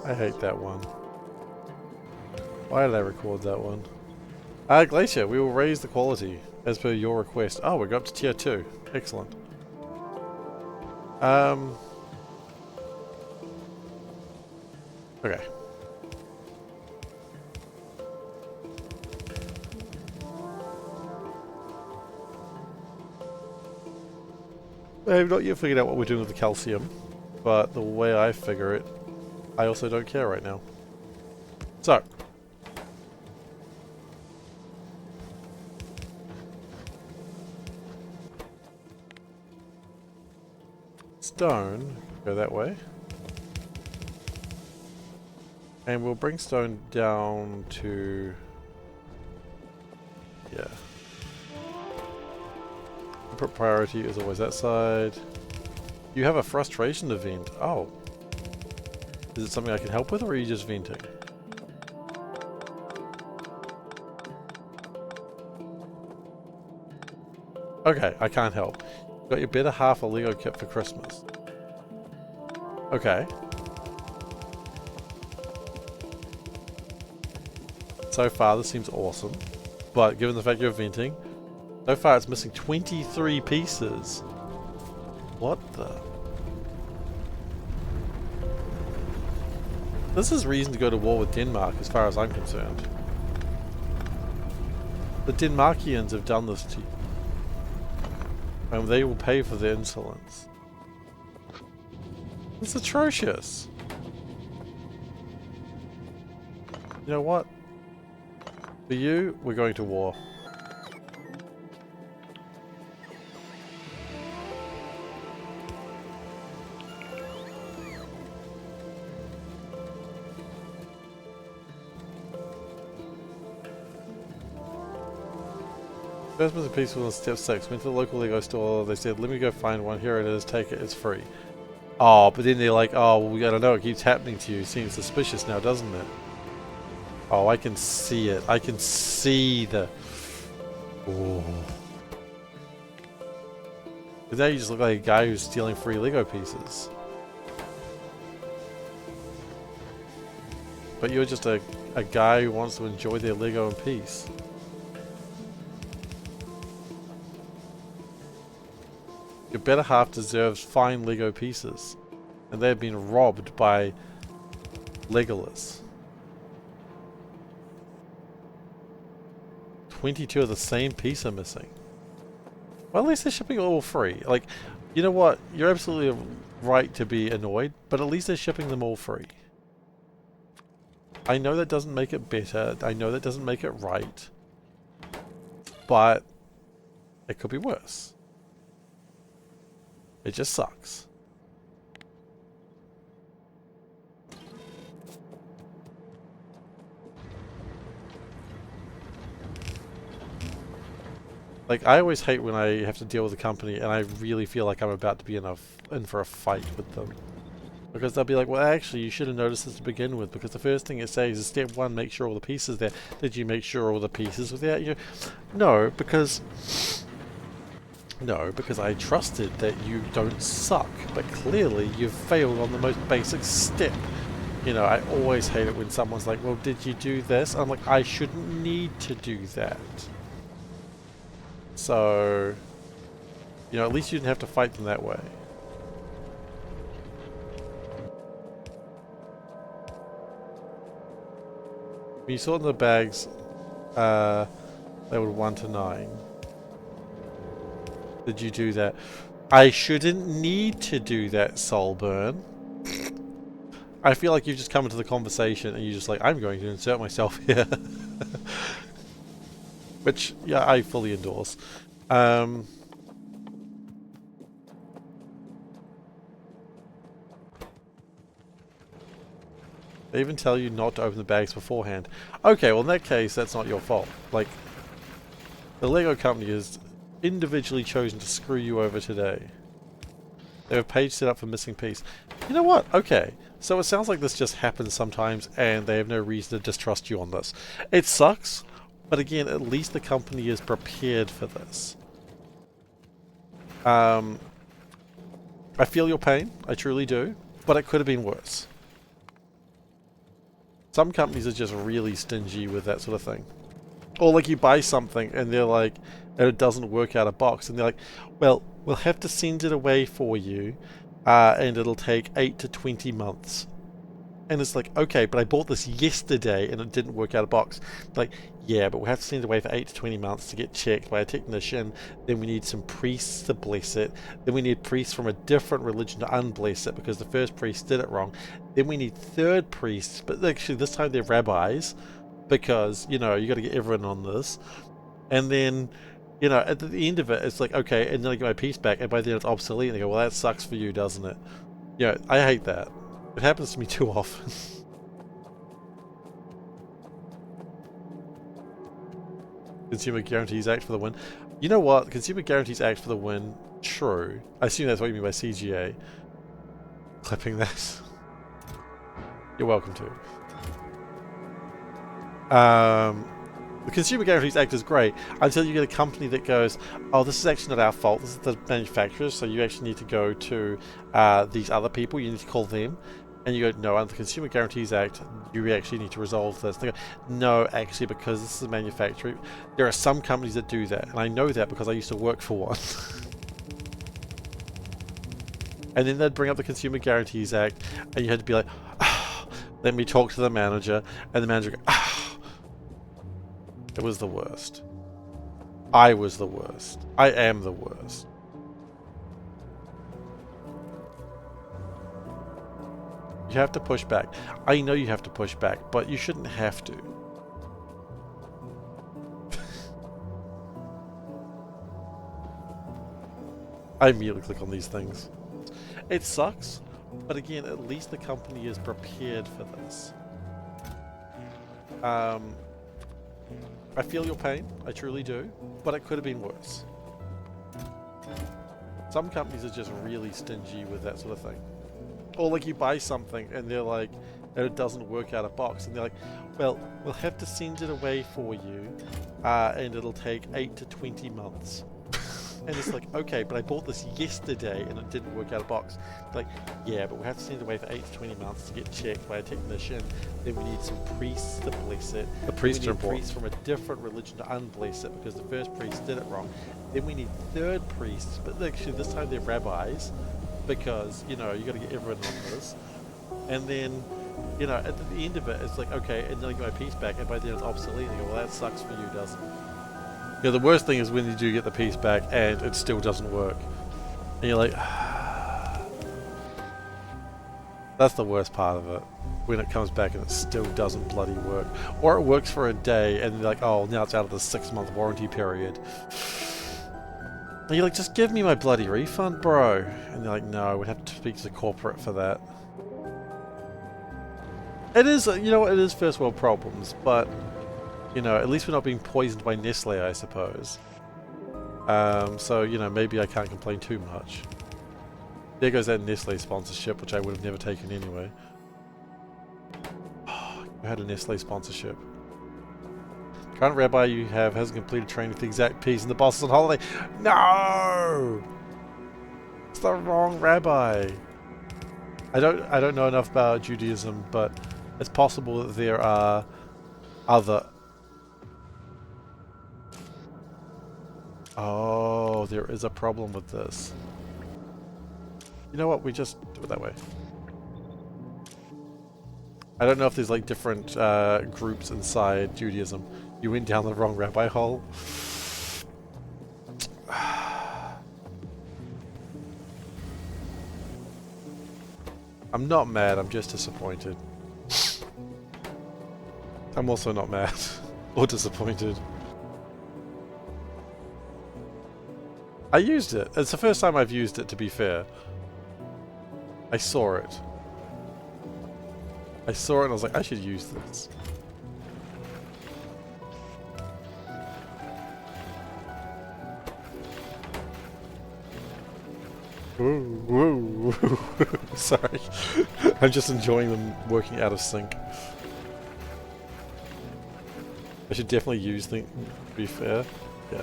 I hate that one. Why did I record that one? Glacier, we will raise the quality as per your request. Oh, we got up to tier 2. Excellent. Okay. I've not yet figured out what we're doing with the calcium, but the way I figure it, I also don't care right now. So. Stone, go that way. And we'll bring stone down to... yeah. Priority is always that side. You have a frustration event. Oh. Is it something I can help with, or are you just venting? Okay, I can't help. Got your better half a Lego kit for Christmas. Okay. So far, this seems awesome. But given the fact you're venting, so far it's missing 23 pieces. What the... This is reason to go to war with Denmark, as far as I'm concerned. The Denmarkians have done this to you. And they will pay for their insolence. It's atrocious. You know what? For you, we're going to war. First missing piece was on step 6. Went to the local Lego store. They said, let me go find one. Here it is. Take it. It's free. Oh, but then they're like, oh, well, we gotta know. It keeps happening to you. Seems suspicious now, doesn't it? Oh, I can see it. I can see the... Oh. Because now you just look like a guy who's stealing free Lego pieces. But you're just a guy who wants to enjoy their Lego in peace. Your better half deserves fine Lego pieces. And they've been robbed by Legolas. 22 of the same piece are missing. Well, at least they're shipping all free. Like, you know what? You're absolutely right to be annoyed, but at least they're shipping them all free. I know that doesn't make it better. I know that doesn't make it right. But it could be worse. It just sucks. Like, I always hate when I have to deal with a company and I really feel like I'm about to be in for a fight with them. Because they'll be like, well, actually, you should have noticed this to begin with, because the first thing it says is step 1, make sure all the pieces are there. Did you make sure all the pieces were there? No, because I trusted that you don't suck, but clearly you've failed on the most basic step. You know, I always hate it when someone's like, well, did you do this? I'm like, I shouldn't need to do that. So, you know, at least you didn't have to fight them that way. When you sort in the bags, they were 1 to 9. Did you do that? I shouldn't need to do that, Soulburn. I feel like you've just come into the conversation and you're just like, I'm going to insert myself here. Which, yeah, I fully endorse. They even tell you not to open the bags beforehand. Okay, well in that case, that's not your fault. Like, the Lego company has individually chosen to screw you over today. They have a page set up for missing piece. You know what? Okay. So it sounds like this just happens sometimes and they have no reason to distrust you on this. It sucks, but again, at least the company is prepared for this. I feel your pain. I truly do. But it could have been worse. Some companies are just really stingy with that sort of thing. Or like you buy something and they're like, and it doesn't work out of box, and they're like, well, we'll have to send it away for you, and it'll take 8 to 20 months. And it's like, okay, but I bought this yesterday and it didn't work out of box. Like, yeah, but we'll have to send it away for 8 to 20 months to get checked by a technician. Then we need some priests to bless it. Then we need priests from a different religion to unbless it because the first priest did it wrong. Then we need third priests, but actually this time they're rabbis because, you know, you got to get everyone on this. And then, you know, at the end of it, it's like, okay, and then I get my piece back, and by then it's obsolete, and they go, well, that sucks for you, doesn't it? You know, I hate that. It happens to me too often. Consumer Guarantees Act for the win. You know what? Consumer Guarantees Act for the win. True. I assume that's what you mean by CGA. Clipping this. You're welcome to. The Consumer Guarantees Act is great until you get a company that goes, oh, this is actually not our fault, this is the manufacturers, so you actually need to go to these other people, you need to call them. And you go, no, under the Consumer Guarantees Act, you actually need to resolve this. They go, no, actually, because this is a manufacturer. There are some companies that do that, and I know that because I used to work for one. And then they'd bring up the Consumer Guarantees Act, and you had to be like, oh, let me talk to the manager, and the manager would go, oh. It was the worst. I was the worst. I am the worst. You have to push back. I know you have to push back, but you shouldn't have to. I immediately click on these things. It sucks, but again, at least the company is prepared for this. I feel your pain, I truly do, but it could have been worse. Some companies are just really stingy with that sort of thing. Or like you buy something and they're like, and it doesn't work out of box, and they're like, well, we'll have to send it away for you, and it'll take 8 to 20 months. And it's like, okay, but I bought this yesterday and it didn't work out of box. Like, yeah, but we have to send it away for 8 to 20 months to get checked by a technician. Then we need some priests to bless it. The priests are important. important. Priests from a different religion to unbless it because the first priest did it wrong. Then we need third priests, but actually this time they're rabbis because, you know, you got to get everyone on this. And then, you know, at the end of it, it's like, okay, and then I get my piece back, and by then it's obsolete. And you go, well, that sucks for you, doesn't it? Yeah, the worst thing is when you do get the piece back and it still doesn't work. And you're like, that's the worst part of it. When it comes back and it still doesn't bloody work. Or it works for a day and they're like, oh, now it's out of the 6-month warranty period. And you're like, just give me my bloody refund, bro. And they're like, no, we'd have to speak to the corporate for that. It is, you know, it is first world problems, but you know, at least we're not being poisoned by Nestle, I suppose. So, you know, maybe I can't complain too much. There goes that Nestle sponsorship, which I would have never taken anyway. Oh, I had a Nestle sponsorship. Current rabbi you have hasn't completed training with the exact piece and the boss is on holiday. No! It's the wrong rabbi. I don't know enough about Judaism, but it's possible that there are other... Oh, there is a problem with this. You know what? We just do it that way. I don't know if there's like different groups inside Judaism. You went down the wrong rabbi hole. I'm not mad, I'm just disappointed. I'm also not mad or disappointed. I used it. It's the first time I've used it, to be fair. I saw it. I saw it and I was like, I should use this. Woo, woo, woo. Sorry. I'm just enjoying them working out of sync. I should definitely use them, to be fair. Yeah.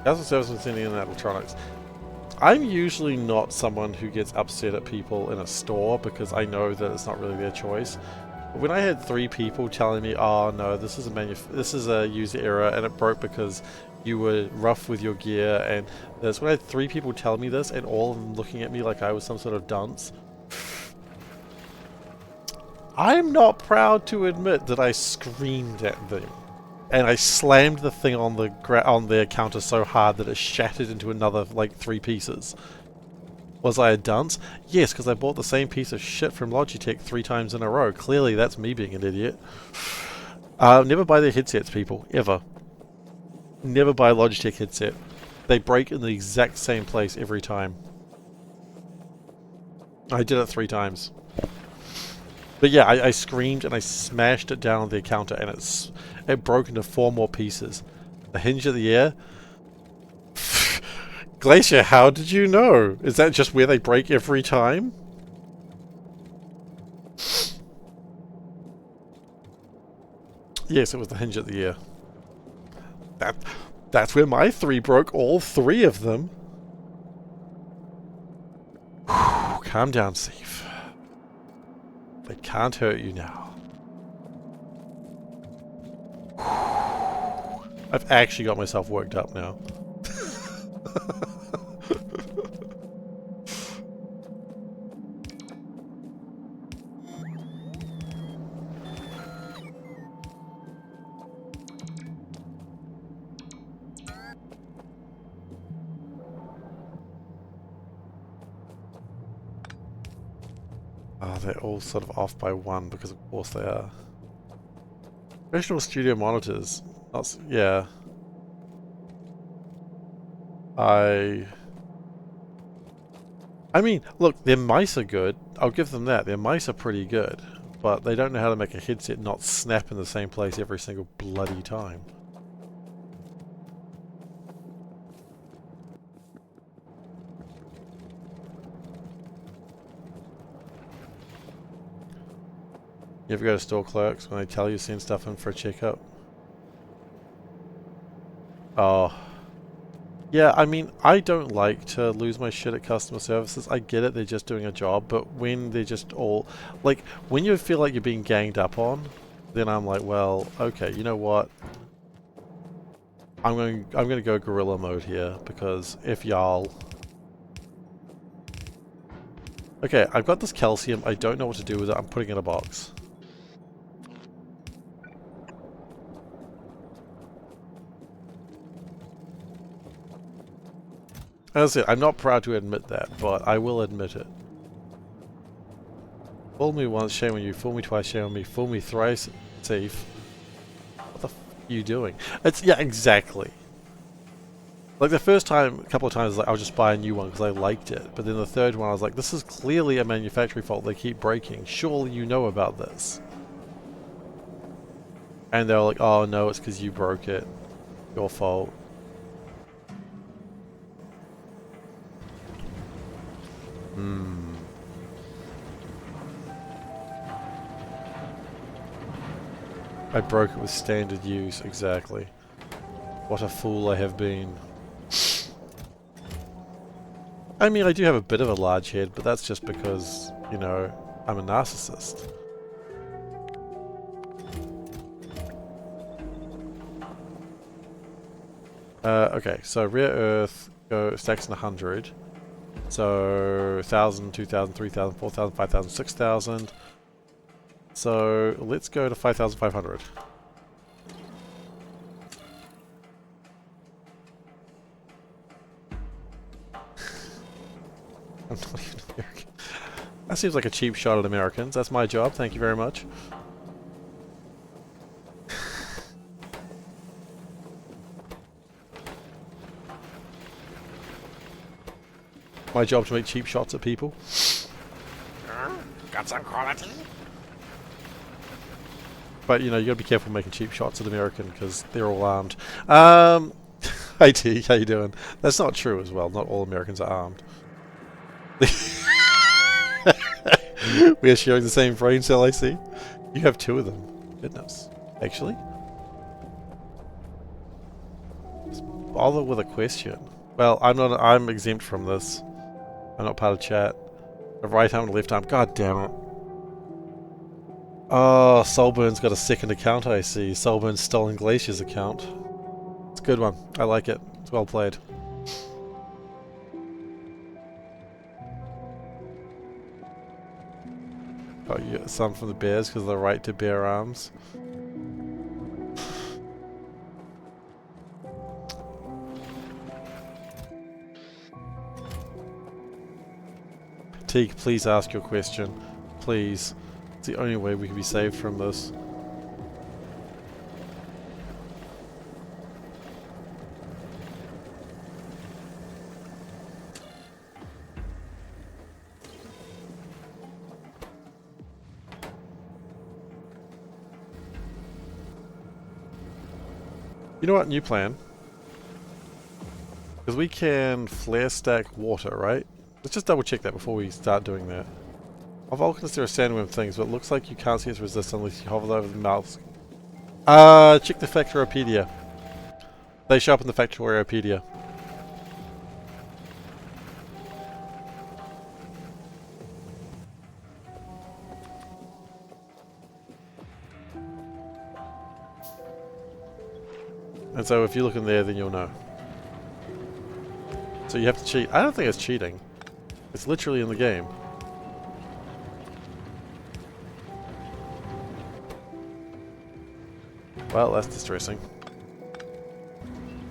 Customer service and sending in electronics. I'm usually not someone who gets upset at people in a store because I know that it's not really their choice. But when I had 3 people telling me, "Oh no, this is a user error and it broke because you were rough with your gear," and this, when I had 3 people tell me this and all of them looking at me like I was some sort of dunce, I'm not proud to admit that I screamed at them. And I slammed the thing on the counter so hard that it shattered into another, like, 3 pieces. Was I a dunce? Yes, because I bought the same piece of shit from Logitech 3 times in a row. Clearly, that's me being an idiot. Never buy their headsets, people. Ever. Never buy a Logitech headset. They break in the exact same place every time. I did it 3 times. But yeah, I screamed and I smashed it down on the counter and it broke into 4 more pieces. The hinge of the ear? Glacier, how did you know? Is that just where they break every time? Yes, it was the hinge of the ear. That's where my 3 broke, all 3 of them. Whew, calm down, Seif. They can't hurt you now. I've actually got myself worked up now. Oh, they're all sort of off by 1 because of course they are. Professional studio monitors. Yeah. I mean, look, their mice are good. I'll give them that. Their mice are pretty good. but they don't know how to make a headset not snap in the same place every single bloody time. You ever go to store clerks when they tell you to send stuff in for a checkup? Oh. Yeah, I mean, I don't like to lose my shit at customer services. I get it, they're just doing a job, but when they're just all... Like, when you feel like you're being ganged up on, then I'm like, well, okay, you know what? I'm going to go guerrilla mode here, because if y'all... Okay, I've got this calcium, I don't know what to do with it, I'm putting it in a box. As I said, I'm not proud to admit that, but I will admit it. Fool me once, shame on you. Fool me twice, shame on me. Fool me thrice, safe. What the f are you doing? It's, yeah, exactly. Like the first time, a couple of times, like, I'll just buy a new one because I liked it. But then the third one, I was like, this is clearly a manufacturing fault. They keep breaking. Surely you know about this. And they're like, oh no, it's because you broke it. Your fault. I broke it with standard use, exactly. What a fool I have been. I mean, I do have a bit of a large head, but that's just because, you know, I'm a narcissist. Okay, so rare earth stacks in 100. So 1,000, 2,000, 3,000, 4,000, 5,000, 6,000. So let's go to 5,500. I'm not even American. That seems like a cheap shot at Americans. That's my job. Thank you very much. My job to make cheap shots at people. Got some quality? But, you know, you gotta be careful making cheap shots at American, because they're all armed. Hey T, how you doing? That's not true as well. Not all Americans are armed. We are sharing the same brain cell, I see. You have 2 of them. Goodness. Actually? Just bother with a question. Well, I'm exempt from this. I'm not part of chat. A right arm and a left arm. God damn it. Oh, Soulburn's got a second account, I see. Soulburn's stolen Glacier's account. It's a good one. I like it. It's well played. Oh, you get some from the bears because of the right to bear arms. Teague, please ask your question. Please. It's the only way we can be saved from this. You know what? New plan. Because we can flare stack water, right? Let's just double check that before we start doing that. On Vulcans there are sandworm things, but it looks like you can't see its resistance unless you hover over the mouse. Check the Factoriopedia. They show up in the Factoriopedia. And so if you look in there, then you'll know. So you have to cheat. I don't think it's cheating. It's literally in the game. Well, that's distressing.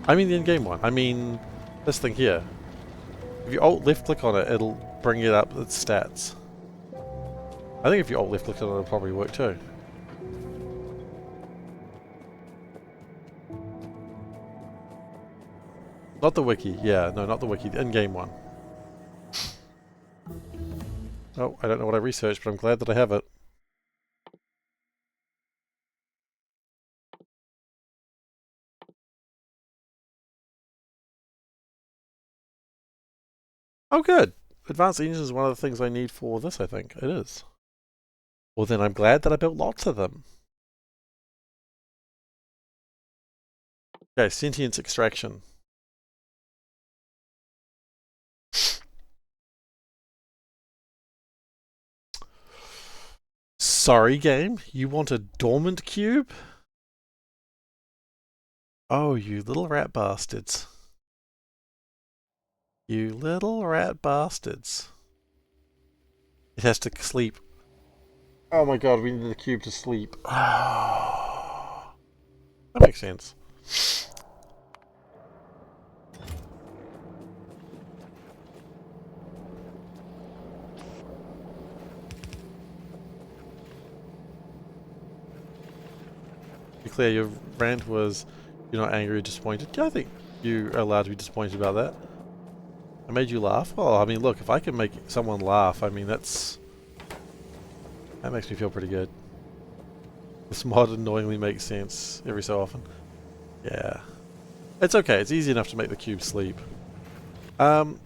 I mean the in-game one. I mean this thing here. If you alt left click on it, it'll bring it up its stats. I think if you alt left click on it, it'll probably work too. Not the wiki, yeah, no, not the wiki, the in-game one. Oh, I don't know what I researched, but I'm glad that I have it. Oh, good. Advanced engines is one of the things I need for this, I think. It is. Well, then I'm glad that I built lots of them. Okay, sentience extraction. Sorry, game. You want a dormant cube? Oh, you little rat bastards. You little rat bastards. It has to sleep. Oh my god, we need the cube to sleep. That makes sense. To be clear, your rant was you're not angry or disappointed. Yeah, I think you are allowed to be disappointed about that. I made you laugh? Well, I mean, look, if I can make someone laugh, I mean, that makes me feel pretty good. This mod annoyingly makes sense every so often. Yeah. It's okay, it's easy enough to make the cube sleep. I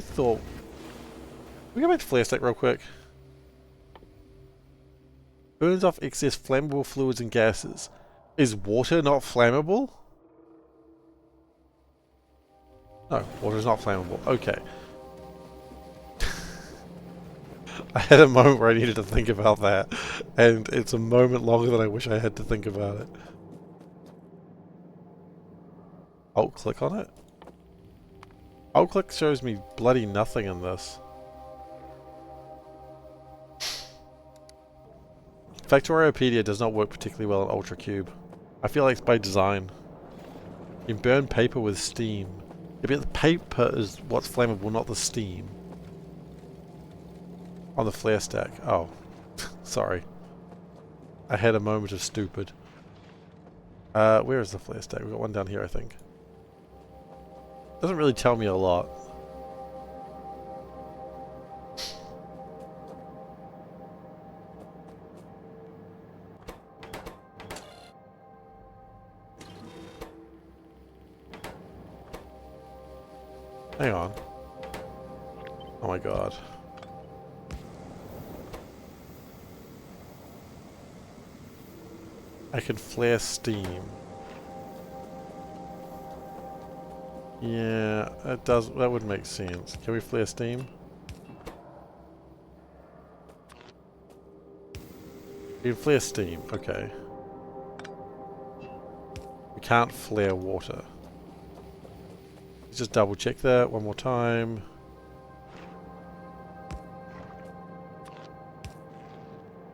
thought... Can we go back to flare stack real quick? Burns off excess flammable fluids and gases. Is water not flammable? No, water is not flammable. Okay. I had a moment where I needed to think about that, and it's a moment longer than I wish I had to think about it. Alt click on it? Alt click shows me bloody nothing in this. Factoriopedia does not work particularly well in UltraCube. I feel like it's by design. You can burn paper with steam. Yeah, but the paper is what's flammable, not the steam. On the flare stack. Oh. Sorry. I had a moment of stupid. Where is the flare stack? We've got one down here, I think. Doesn't really tell me a lot. Hang on. Oh my god. I can flare steam. Yeah, that would make sense. Can we flare steam? You can flare steam, okay. We can't flare water. Let's just double check that one more time.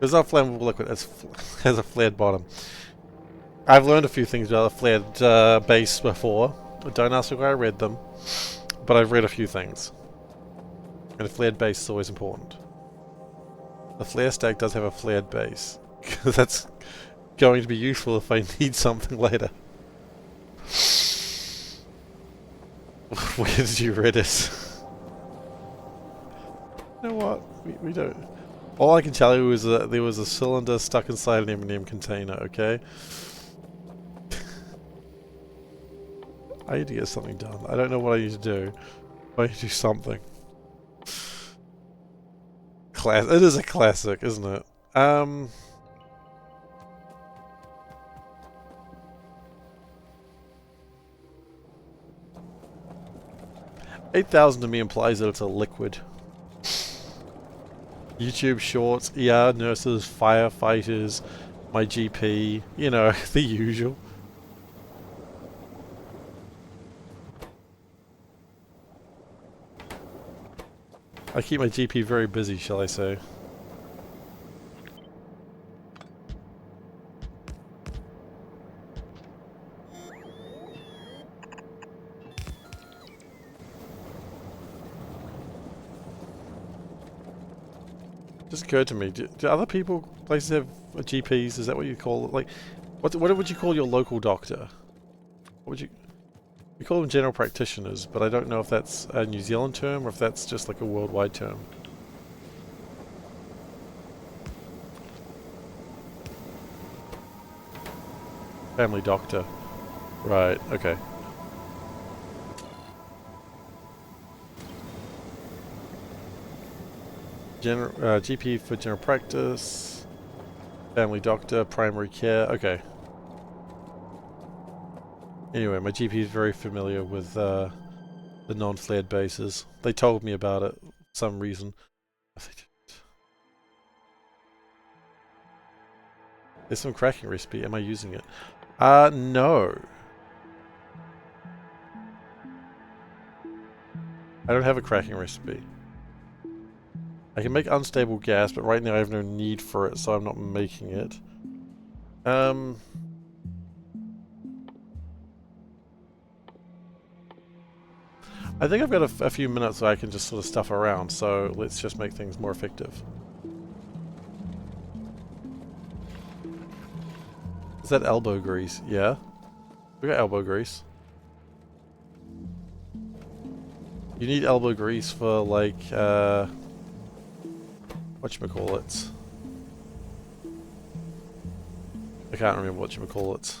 It's not flammable liquid, it has a flared bottom. I've learned a few things about a flared base before. Don't ask me where I read them, but I've read a few things. And a flared base is always important. The flare stack does have a flared base, because that's going to be useful if I need something later. Where did you read it? You know what? We don't... All I can tell you is that there was a cylinder stuck inside an M&M container, okay? I need to get something done. I don't know what I need to do. I need to do something. It is a classic, isn't it? 8,000 to me implies that it's a liquid. YouTube shorts, ER nurses, firefighters, my GP, you know, the usual. I keep my GP very busy, shall I say. Just occurred to me, do other places have GPs? Is that what you call it? Like, what would you call your local doctor? What would you call them general practitioners, but I don't know if that's a New Zealand term or if that's just like a worldwide term. Family doctor. Right, okay. GP for general practice, family doctor, primary care. Okay. Anyway, my GP is very familiar with the non-flared bases. They told me about it for some reason. There's some cracking recipe. Am I using it? No. I don't have a cracking recipe. I can make unstable gas, but right now I have no need for it, so I'm not making it. I think I've got a few minutes so I can just sort of stuff around, so let's just make things more effective. Is that elbow grease? Yeah. We got elbow grease. You need elbow grease for, like, whatchamacallits. I can't remember whatchamacallits.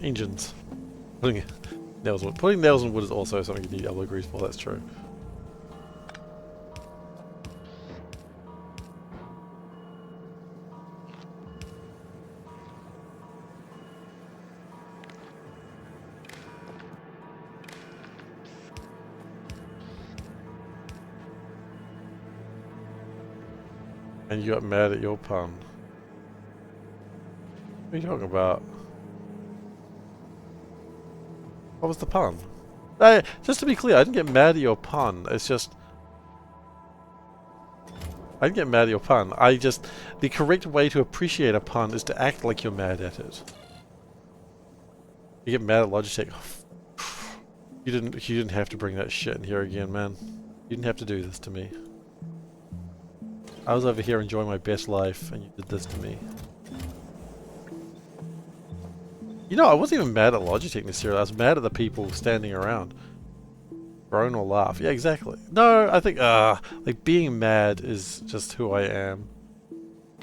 Engines. Putting nails in wood is also something you need elbow grease for, that's true. And you got mad at your pun. What are you talking about? What was the pun? Just to be clear, I didn't get mad at your pun. It's just... I didn't get mad at your pun. The correct way to appreciate a pun is to act like you're mad at it. You get mad at Logitech. You didn't have to bring that shit in here again, man. You didn't have to do this to me. I was over here enjoying my best life, and you did this to me. You know, I wasn't even mad at Logitech necessarily. I was mad at the people standing around. Groan or laugh. Yeah, exactly. No, I think, like, being mad is just who I am.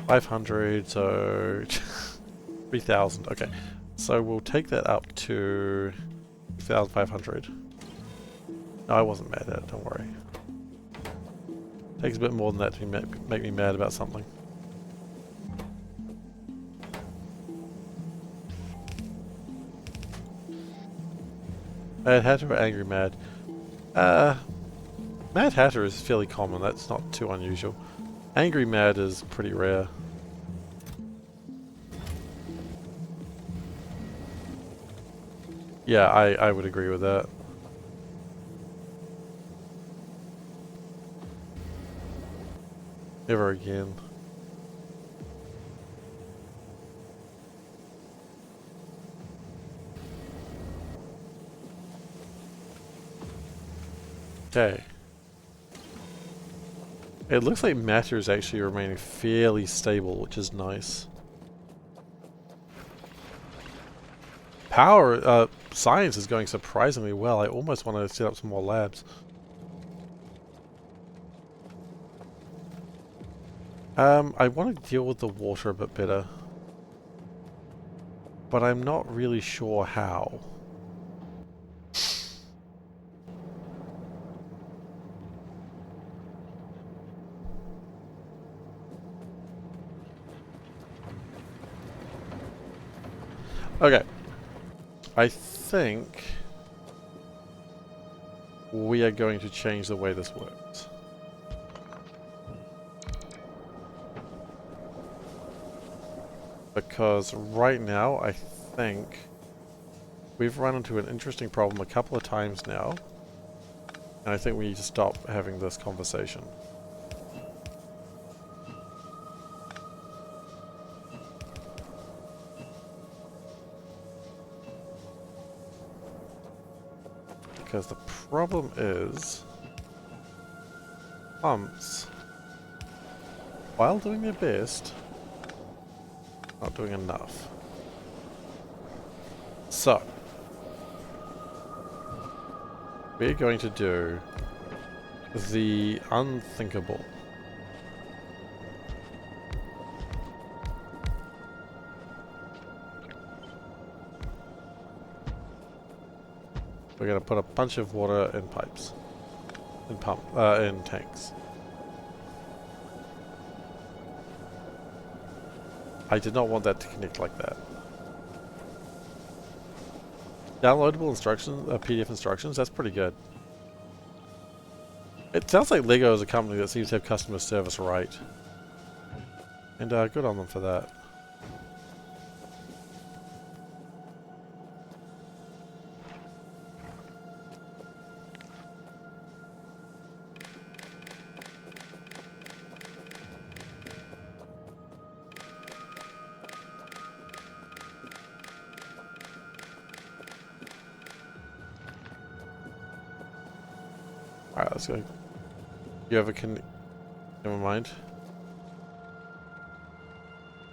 500, so... 3,000. Okay. So we'll take that up to 2,500. No, I wasn't mad at it, don't worry. Takes a bit more than that to make me mad about something. Mad Hatter or Angry Mad? Mad Hatter is fairly common, that's not too unusual. Angry Mad is pretty rare. Yeah, I would agree with that. Never again. Okay. It looks like matter is actually remaining fairly stable, which is nice. Science is going surprisingly well. I almost want to set up some more labs. I want to deal with the water a bit better. But I'm not really sure how. Okay. I think we are going to change the way this works. Because right now, I think we've run into an interesting problem a couple of times now. And I think we need to stop having this conversation. Because the problem is, pumps, while doing their best, not doing enough. So, we're going to do the unthinkable. We're going to put a bunch of water in pipes. In tanks. I did not want that to connect like that. Downloadable instructions, PDF instructions, that's pretty good. It sounds like Lego is a company that seems to have customer service right. And good on them for that. Alright, let's go. You ever can... Never mind.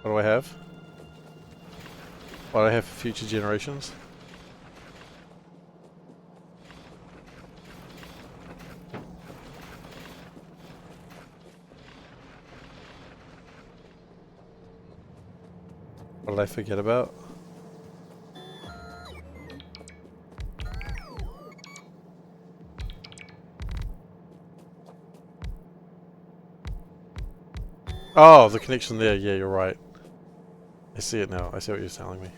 What do I have? What do I have for future generations? What did I forget about? Oh, the connection there. Yeah, you're right. I see it now. I see what you're telling me.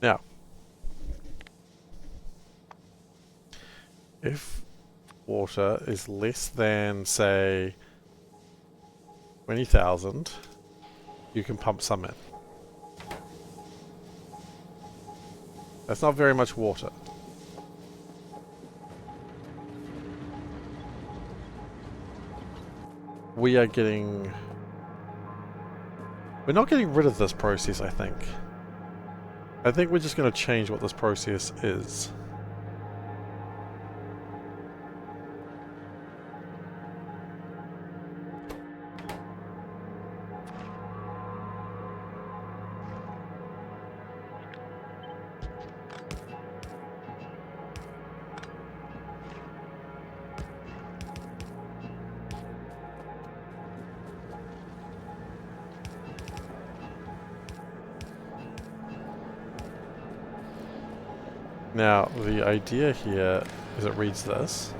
Now, if water is less than, say, 20,000, you can pump some in. That's not very much water. We are getting... We're not getting rid of this process, I think. I think we're just going to change what this process is. Now, the idea here is it reads this.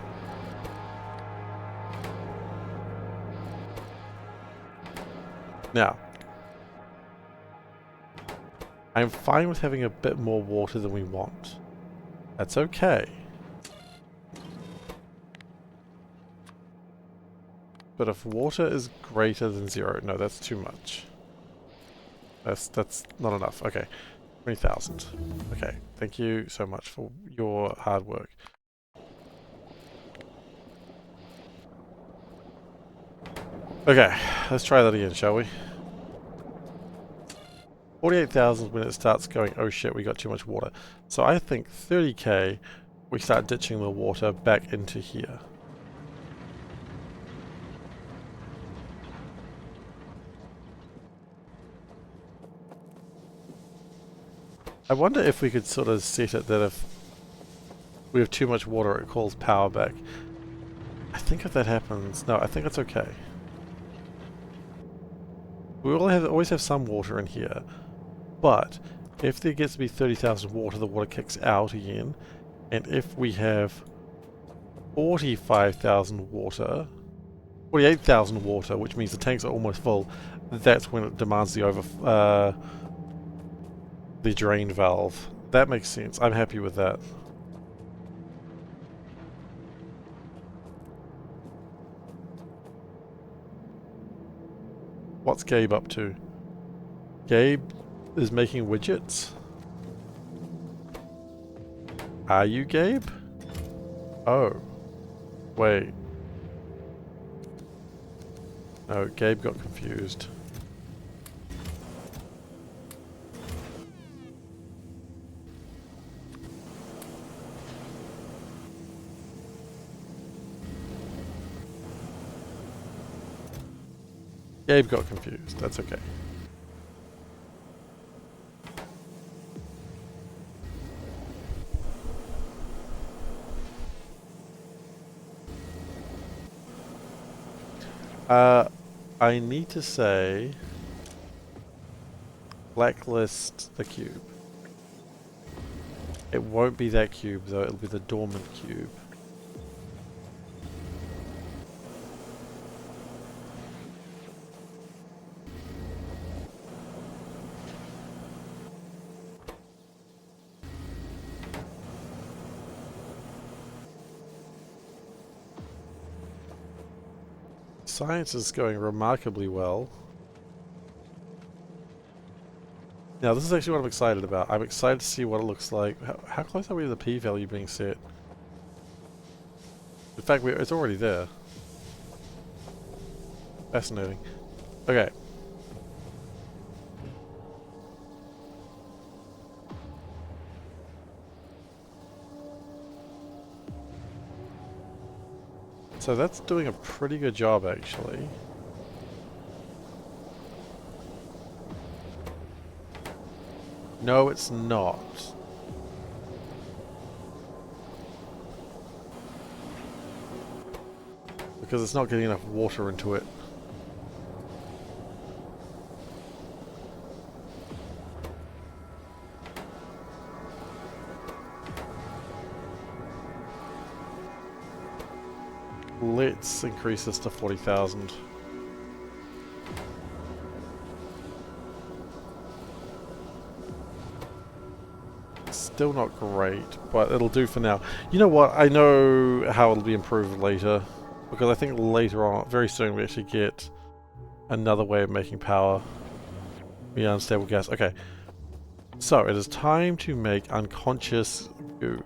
Now, I'm fine with having a bit more water than we want. That's okay. But if water is greater than 0, no, that's too much. That's not enough. Okay. 20,000. Okay, thank you so much for your hard work. Okay, let's try that again, shall we? 48,000 when it starts going, oh shit, we got too much water. So I think 30k, we start ditching the water back into here. I wonder if we could sort of set it that if we have too much water, it calls power back. I think if that happens... No, I think it's okay. We always have some water in here, but if there gets to be 30,000 water, the water kicks out again. And if we have 45,000 water, 48,000 water, which means the tanks are almost full, that's when it demands the drain valve. That makes sense. I'm happy with that. What's Gabe up to? Gabe is making widgets? Are you Gabe? Oh. Wait. No, Gabe got confused. Gabe got confused. That's okay. I need to say blacklist the cube. It won't be that cube though, it'll be the dormant cube. Science is going remarkably well. Now this is actually what I'm excited about. I'm excited to see what it looks like. How close are we to the p-value being set? In fact, it's already there. Fascinating. Okay. So that's doing a pretty good job, actually. No, it's not. Because it's not getting enough water into it. Let's increase this to 40,000. Still not great, but it'll do for now. You know what? I know how it'll be improved later. Because I think later on, very soon, we actually get another way of making power via unstable gas. Okay. So, it is time to make unconscious goo.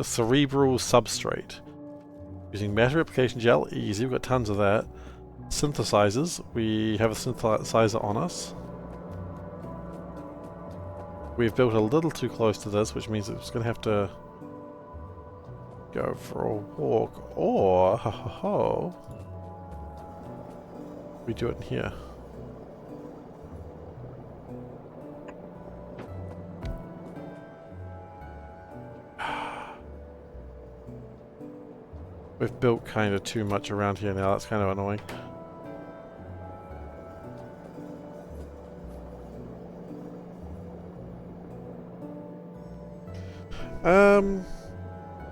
Cerebral substrate. Using matter replication gel, easy, we've got tons of that. Synthesizers, we have a synthesizer on us. We've built a little too close to this, which means it's going to have to go for a walk, or we do it in here. We've built kind of too much around here now, that's kind of annoying.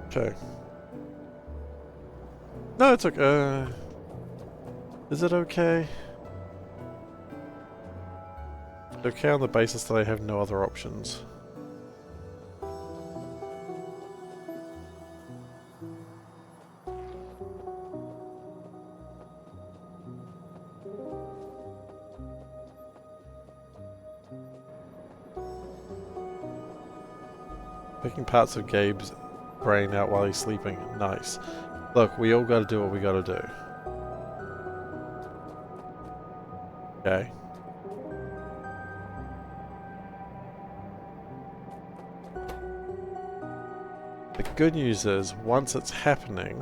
Okay. No, it's okay. Is it okay? Okay on the basis that I have no other options. Picking parts of Gabe's brain out while he's sleeping. Nice. Look, we all gotta do what we gotta do. Okay. The good news is, once it's happening,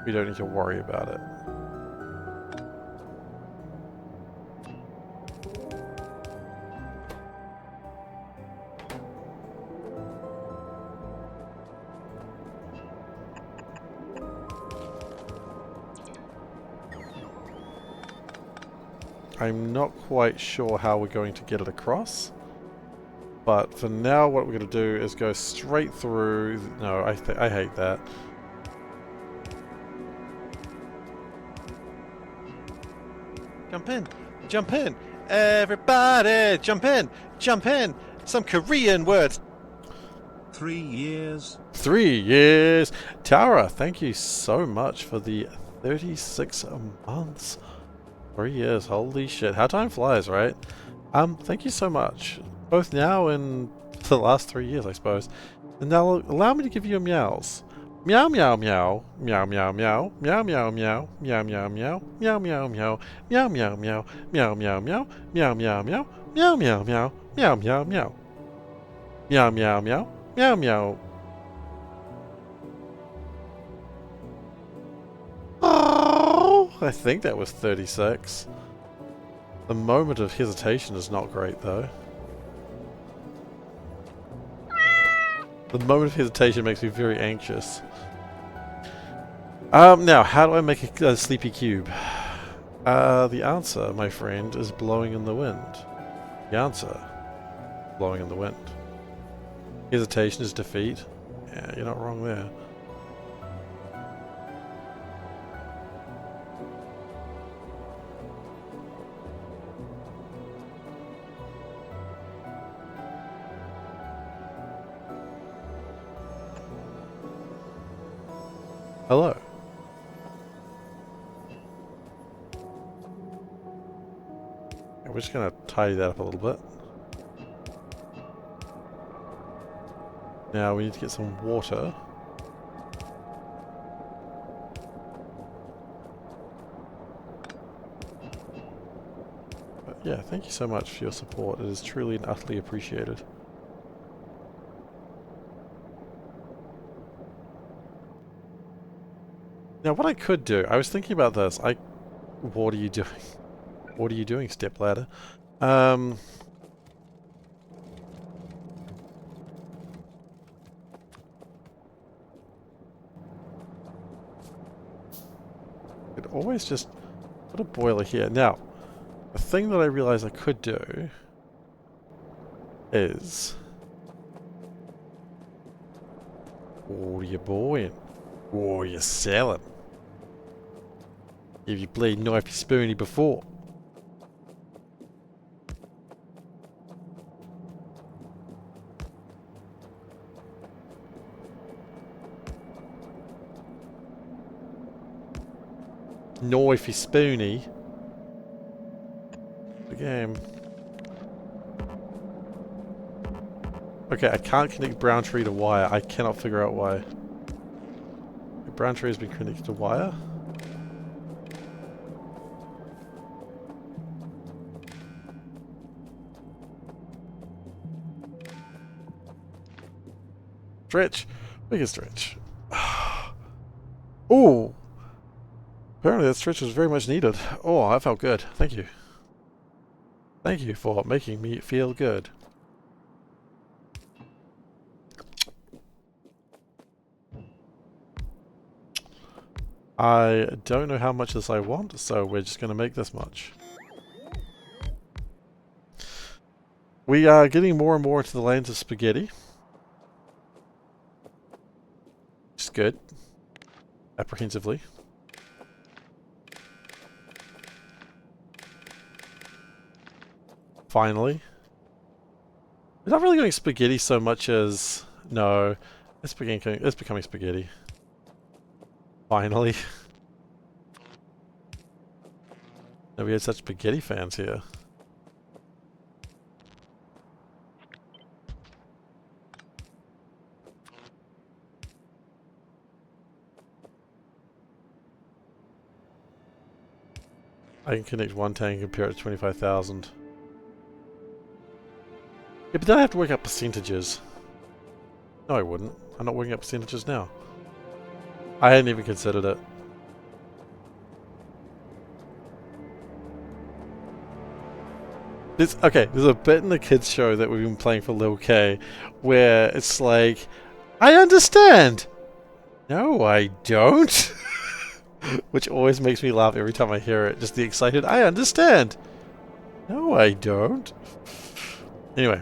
we don't need to worry about it. I'm not quite sure how we're going to get it across, but for now what we're going to do is go straight through. No, I hate that. Jump in! Jump in! Everybody! Jump in! Jump in! Some Korean words! 3 years. 3 years! Tara, thank you so much for the 36 months. 3 years, holy shit. How time flies, right? Thank you so much. Both now and the last 3 years, I suppose. And now allow me to give you a meows. Meow meow meow. Meow meow meow. Meow meow meow. Meow meow meow. Meow meow meow. Meow meow meow. Meow meow meow. Meow meow meow. Meow meow meow. Meow meow meow. Meow meow meow. Meow meow. Oh, I think that was 36. The moment of hesitation is not great, though. The moment of hesitation makes me very anxious. Now, how do I make a sleepy cube? The answer, my friend, is blowing in the wind. The answer, blowing in the wind. Hesitation is defeat. Yeah, you're not wrong there. Hello. We're just going to tidy that up a little bit. Now we need to get some water. But yeah, thank you so much for your support. It is truly and utterly appreciated. Now what I could do, I was thinking about this. What are you doing? What are you doing, stepladder? Could always just put a boiler here. Now, the thing that I realize I could do is... Oh, you're buying. Oh, you're selling. Have you played Knifey Spoony before? Knifey Spoony. The game. Okay, I can't connect brown tree to wire. I cannot figure out why. The brown tree has been connected to wire. Stretch. We can stretch. Oh! Apparently that stretch was very much needed. Oh, I felt good. Thank you. Thank you for making me feel good. I don't know how much this I want, so we're just going to make this much. We are getting more and more into the lands of spaghetti. Which is good. Apprehensively. Finally. We're not really going spaghetti so much as... No. It's becoming spaghetti. Finally. No, we had such spaghetti fans here. I can connect one tank and compare it to 25,000. Yeah, but then I have to work out percentages. No, I wouldn't. I'm not working out percentages now. I hadn't even considered it. There's a bit in the kids show that we've been playing for Lil K where it's like, I understand! No, I don't! Which always makes me laugh every time I hear it. Just the excited, I understand! No, I don't. Anyway.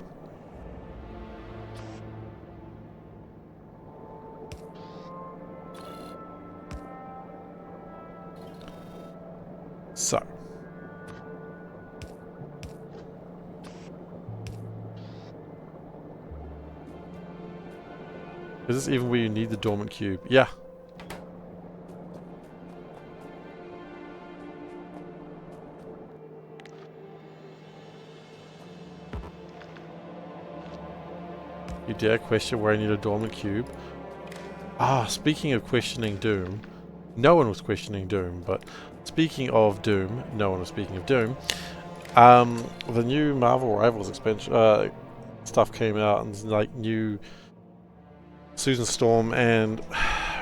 So. Is this even where you need the dormant cube? Yeah. You dare question where I need a dormant cube? Ah, speaking of questioning Doom, no one was questioning Doom, but speaking of Doom, no one was speaking of Doom. The new Marvel Rivals expansion stuff came out, and like new Susan Storm and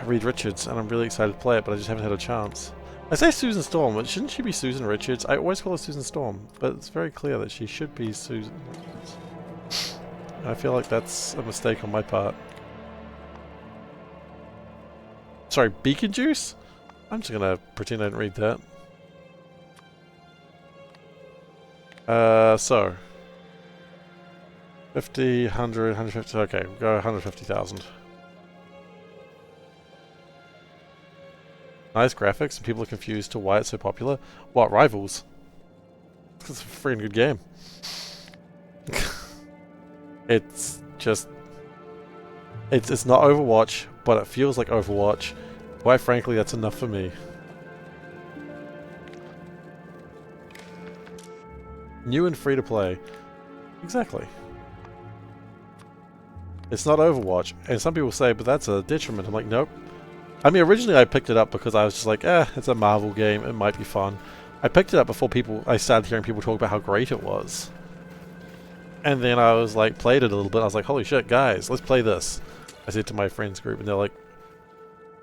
Reed Richards, and I'm really excited to play it, but I just haven't had a chance. I say Susan Storm, but shouldn't she be Susan Richards? I always call her Susan Storm, but it's very clear that she should be Susan Richards. I feel like that's a mistake on my part. Sorry, Beacon Juice? I'm just gonna pretend I didn't read that. So 50, 100, 150. Okay, we'll go 150,000. Nice graphics, and people are confused to why it's so popular. What, Rivals? It's a freaking good game. It's just... It's not Overwatch, but it feels like Overwatch. Quite frankly, that's enough for me. New and free to play. Exactly. It's not Overwatch. And some people say, but that's a detriment. I'm like, nope. I mean, originally I picked it up because I was just like, it's a Marvel game. It might be fun. I picked it up before I started hearing people talk about how great it was. And then I was like, played it a little bit. I was like, holy shit, guys, let's play this. I said to my friends group, and they're like,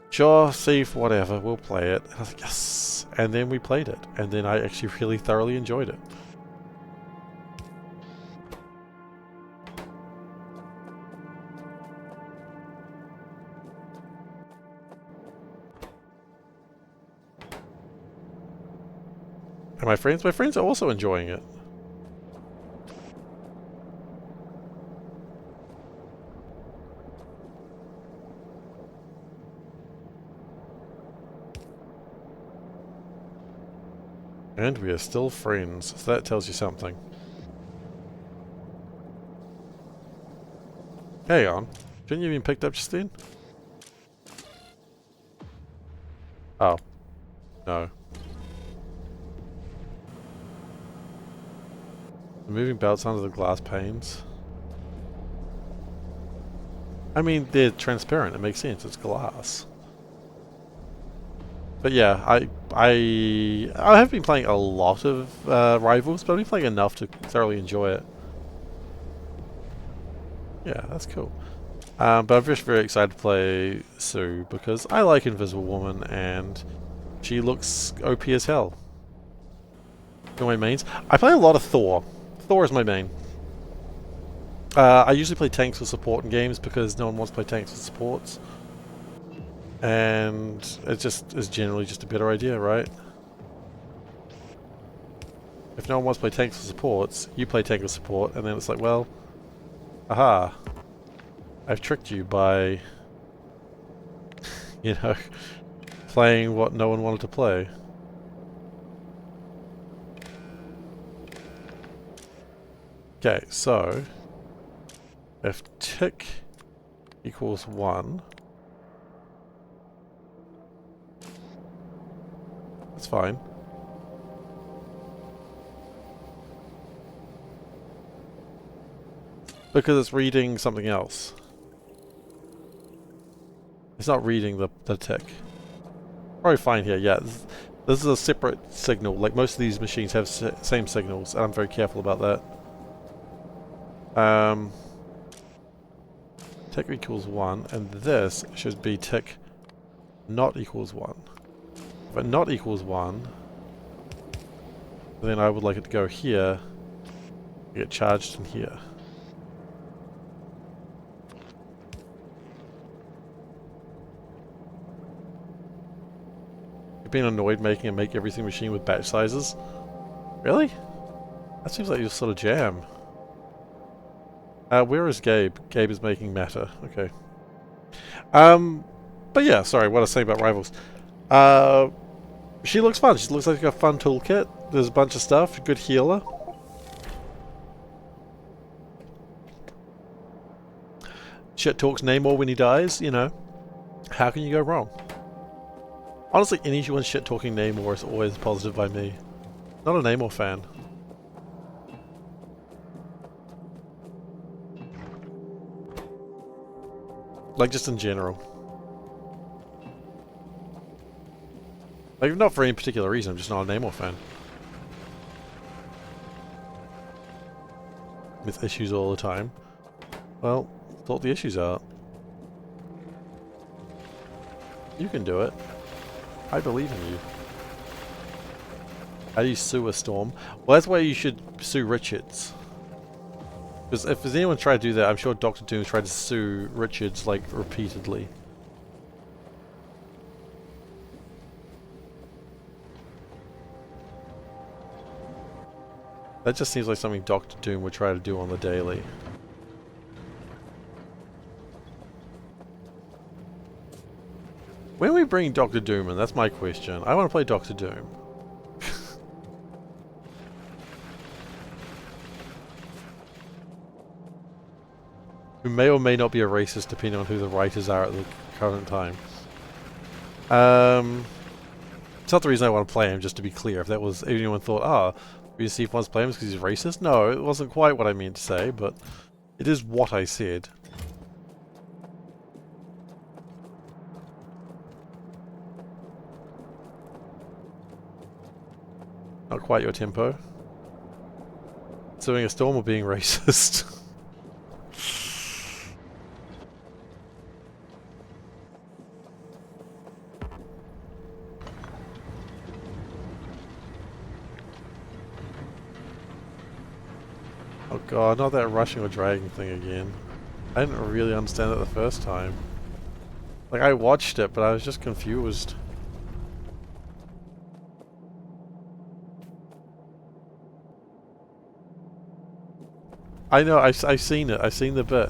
sure, Seif, whatever, we'll play it. And I was like, yes. And then we played it. And then I actually really thoroughly enjoyed it. And my friends are also enjoying it. And we are still friends, so that tells you something. Hang on. Didn't you even picked up just then? Oh. No. The moving belts under the glass panes. I mean, they're transparent. It makes sense. It's glass. But yeah, I have been playing a lot of Rivals, but I've been playing enough to thoroughly enjoy it. Yeah, that's cool. But I'm just very excited to play Sue because I like Invisible Woman and she looks OP as hell. You know my mains? I play a lot of Thor. Thor is my main. I usually play tanks for support in games because no one wants to play tanks for supports. And it just is generally just a better idea, right? If no one wants to play tanks for supports, you play tank for support, and then it's like, well, aha. I've tricked you by, you know, playing what no one wanted to play. Okay, so if tick equals 1, that's fine. Because it's reading something else. It's not reading the tick. Probably fine here, yeah. This is a separate signal. Like most of these machines have same signals, and I'm very careful about that. Tick equals 1, and this should be tick not equals 1. If it not equals 1, then I would like it to go here, get charged in here. You've been annoyed making a make everything machine with batch sizes? Really? That seems like your sort of jam. Where is Gabe? Gabe is making matter. Okay. But yeah, sorry, what I was saying about Rivals. She looks fun. She looks like a fun toolkit. There's a bunch of stuff. Good healer. Shit talks Namor when he dies, you know. How can you go wrong? Honestly, anyone shit talking Namor is always positive by me. Not a Namor fan. Like, just in general. Like, not for any particular reason, I'm just not a Namor fan. With issues all the time. Well, sort the issues out. You can do it. I believe in you. How do you sue a storm? Well, that's why you should sue Richards. Because if there's anyone tried to do that, I'm sure Dr. Doom tried to sue Richards, like, repeatedly. That just seems like something Doctor Doom would try to do on the daily. When are we bringing Doctor Doom in? That's my question. I want to play Doctor Doom. Who may or may not be a racist depending on who the writers are at the current time. It's not the reason I want to play him, just to be clear. If that was, if anyone thought, ah, Steve wants to play him because he's racist? No, it wasn't quite what I meant to say, but it is what I said. Not quite your tempo. Suing a storm or being racist? Oh god, not that rushing or dragging thing again. I didn't really understand it the first time. Like, I watched it, but I was just confused. I know, I've seen it. I've seen the bit.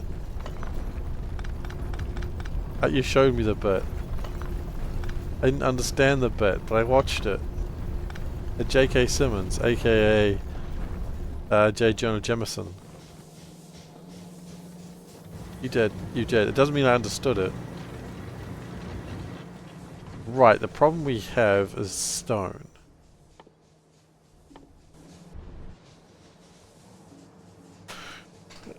You showed me the bit. I didn't understand the bit, but I watched it. J.K. Simmons, aka J. Jonah Jameson. You did. You did. It doesn't mean I understood it. Right, the problem we have is stone.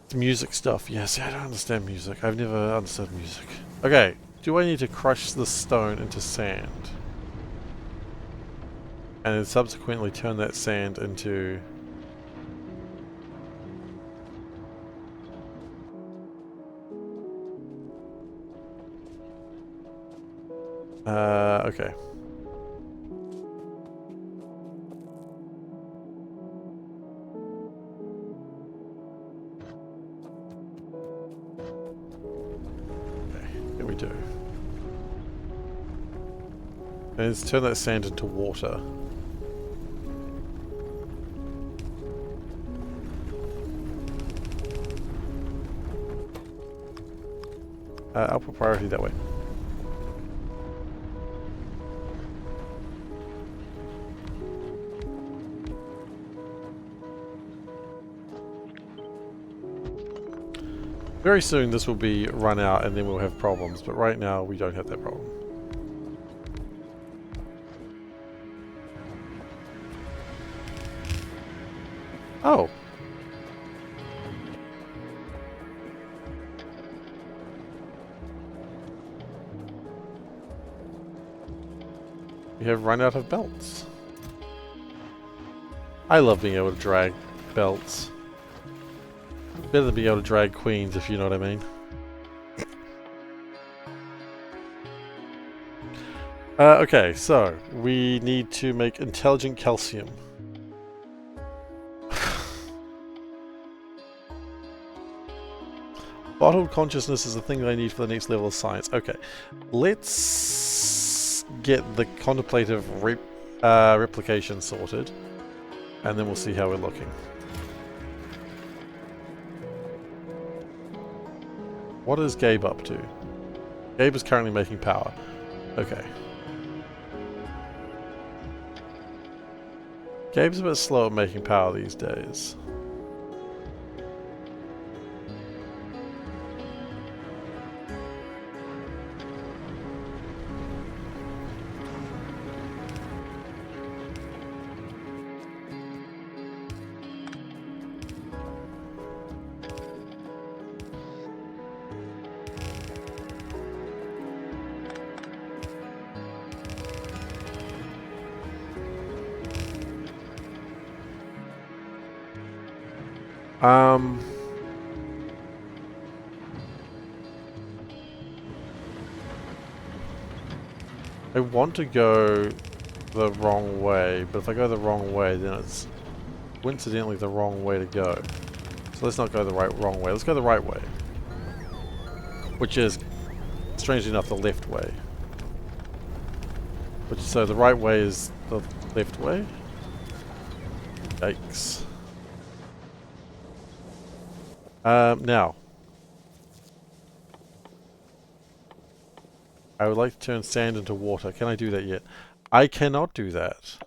It's music stuff. Yes, I don't understand music. I've never understood music. Okay, do I need to crush the stone into sand? And then subsequently turn that sand into... okay. Here we do. And let's turn that sand into water. I'll put priority that way. Very soon this will be run out and then we'll have problems, but right now we don't have that problem. Oh! We have run out of belts. I love being able to drag belts. Better than being able to drag queens, if you know what I mean. Okay, so we need to make intelligent calcium. Bottled consciousness is the thing that I need for the next level of science. Okay, let's get the contemplative replication sorted, and then we'll see how we're looking. What is Gabe up to? Gabe is currently making power. Okay. Gabe's a bit slow at making power these days. I want to go the wrong way, but if I go the wrong way, then it's coincidentally the wrong way to go. So let's not go the wrong way. Let's go the right way, which is, strangely enough, the left way. So the right way is the left way. Yikes. Now, I would like to turn sand into water. Can I do that yet? I cannot do that.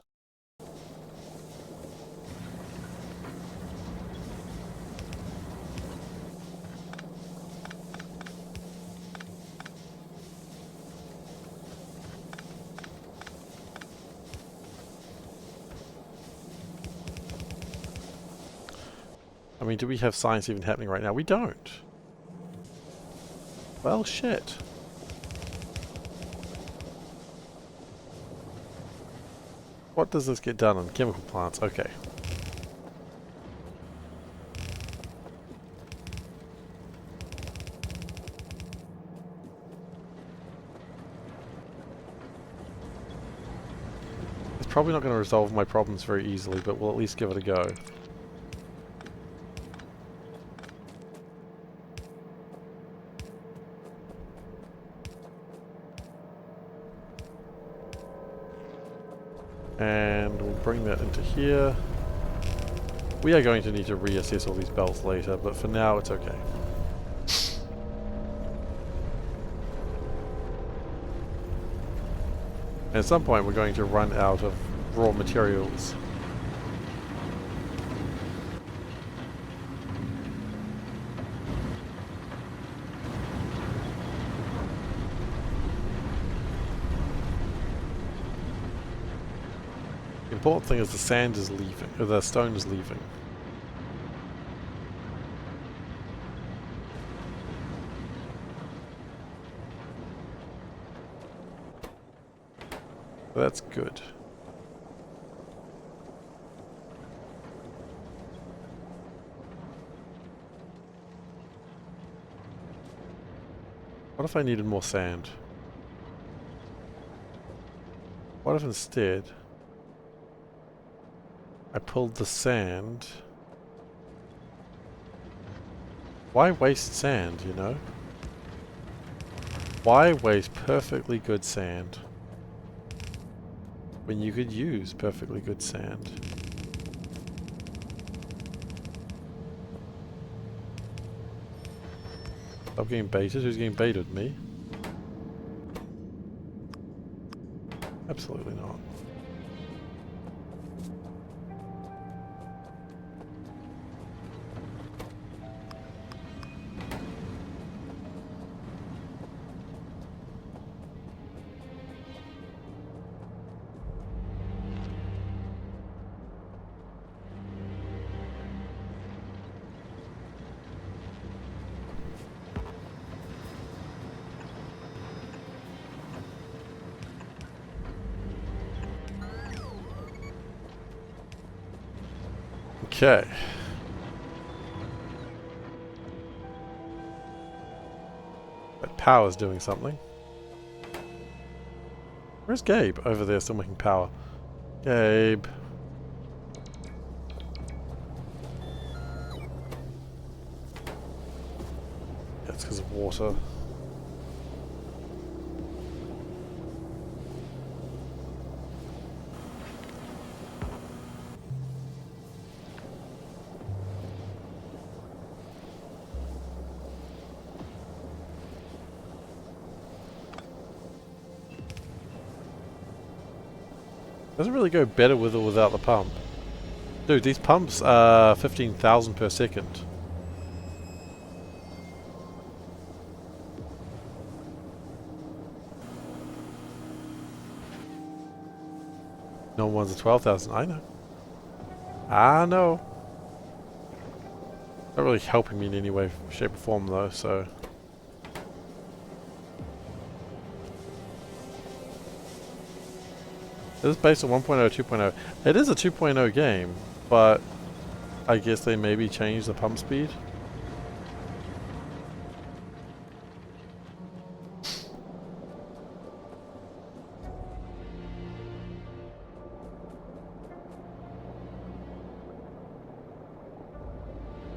I mean, do we have science even happening right now? We don't. Well, shit. What does this get done on chemical plants? Okay. It's probably not going to resolve my problems very easily, but we'll at least give it a go. And we'll bring that into here. We are going to need to reassess all these belts later, but for now it's okay. And at some point we're going to run out of raw materials. The important thing is the sand is leaving, or the stone is leaving. So that's good. What if I needed more sand? What if instead I pulled the sand? Why waste sand, you know? Why waste perfectly good sand when you could use perfectly good sand? Stop getting baited? Who's getting baited? Me? Absolutely not. Okay. That power's doing something. Where's Gabe? Over there, still making power. Gabe. That's because of water. Doesn't really go better with or without the pump. Dude, these pumps are 15,000 per second. No one's a 12,000. I know. I know. Not really helping me in any way, shape or form though, so... Is this based on 1.0 or 2.0? It is a 2.0 game, but I guess they maybe changed the pump speed.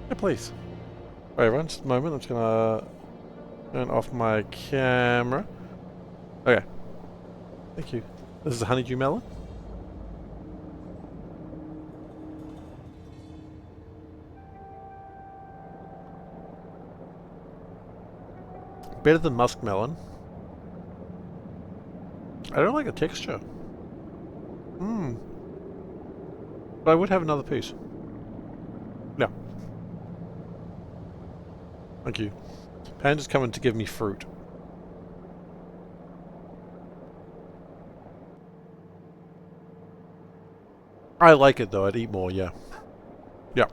Yeah, please. Alright everyone, just a moment, I'm just gonna turn off my camera. Okay. Thank you. This is a honeydew melon. better than muskmelon. I don't like the texture. But I would have another piece. Yeah. Thank you. Panda's coming to give me fruit. I like it though, I'd eat more, yeah. Yeah.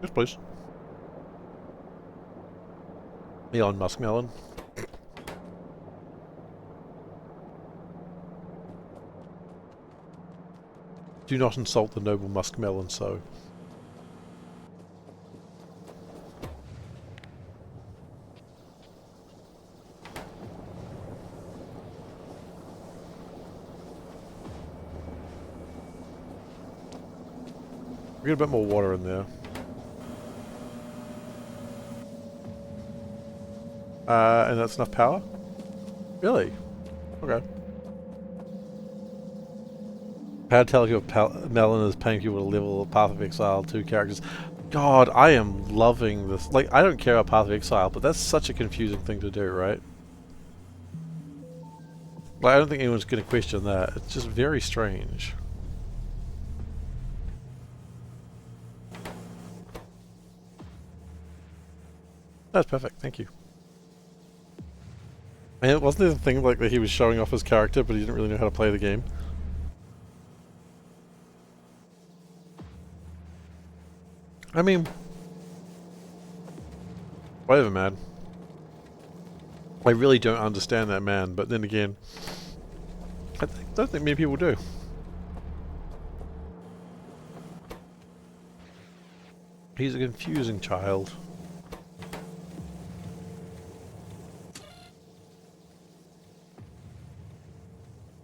Yes, please. Neon muskmelon. Do not insult the noble muskmelon, so. Get a bit more water in there. And that's enough power? Really? Okay. How to tell if your melon is paying people to level Path of Exile 2 characters. God, I am loving this. Like, I don't care about Path of Exile, but that's such a confusing thing to do, right? Like, I don't think anyone's going to question that. It's just very strange. That's perfect, thank you. And it wasn't the thing like that he was showing off his character, but he didn't really know how to play the game. I mean, whatever, man. I really don't understand that man, but then again, I don't think many people do. He's a confusing child.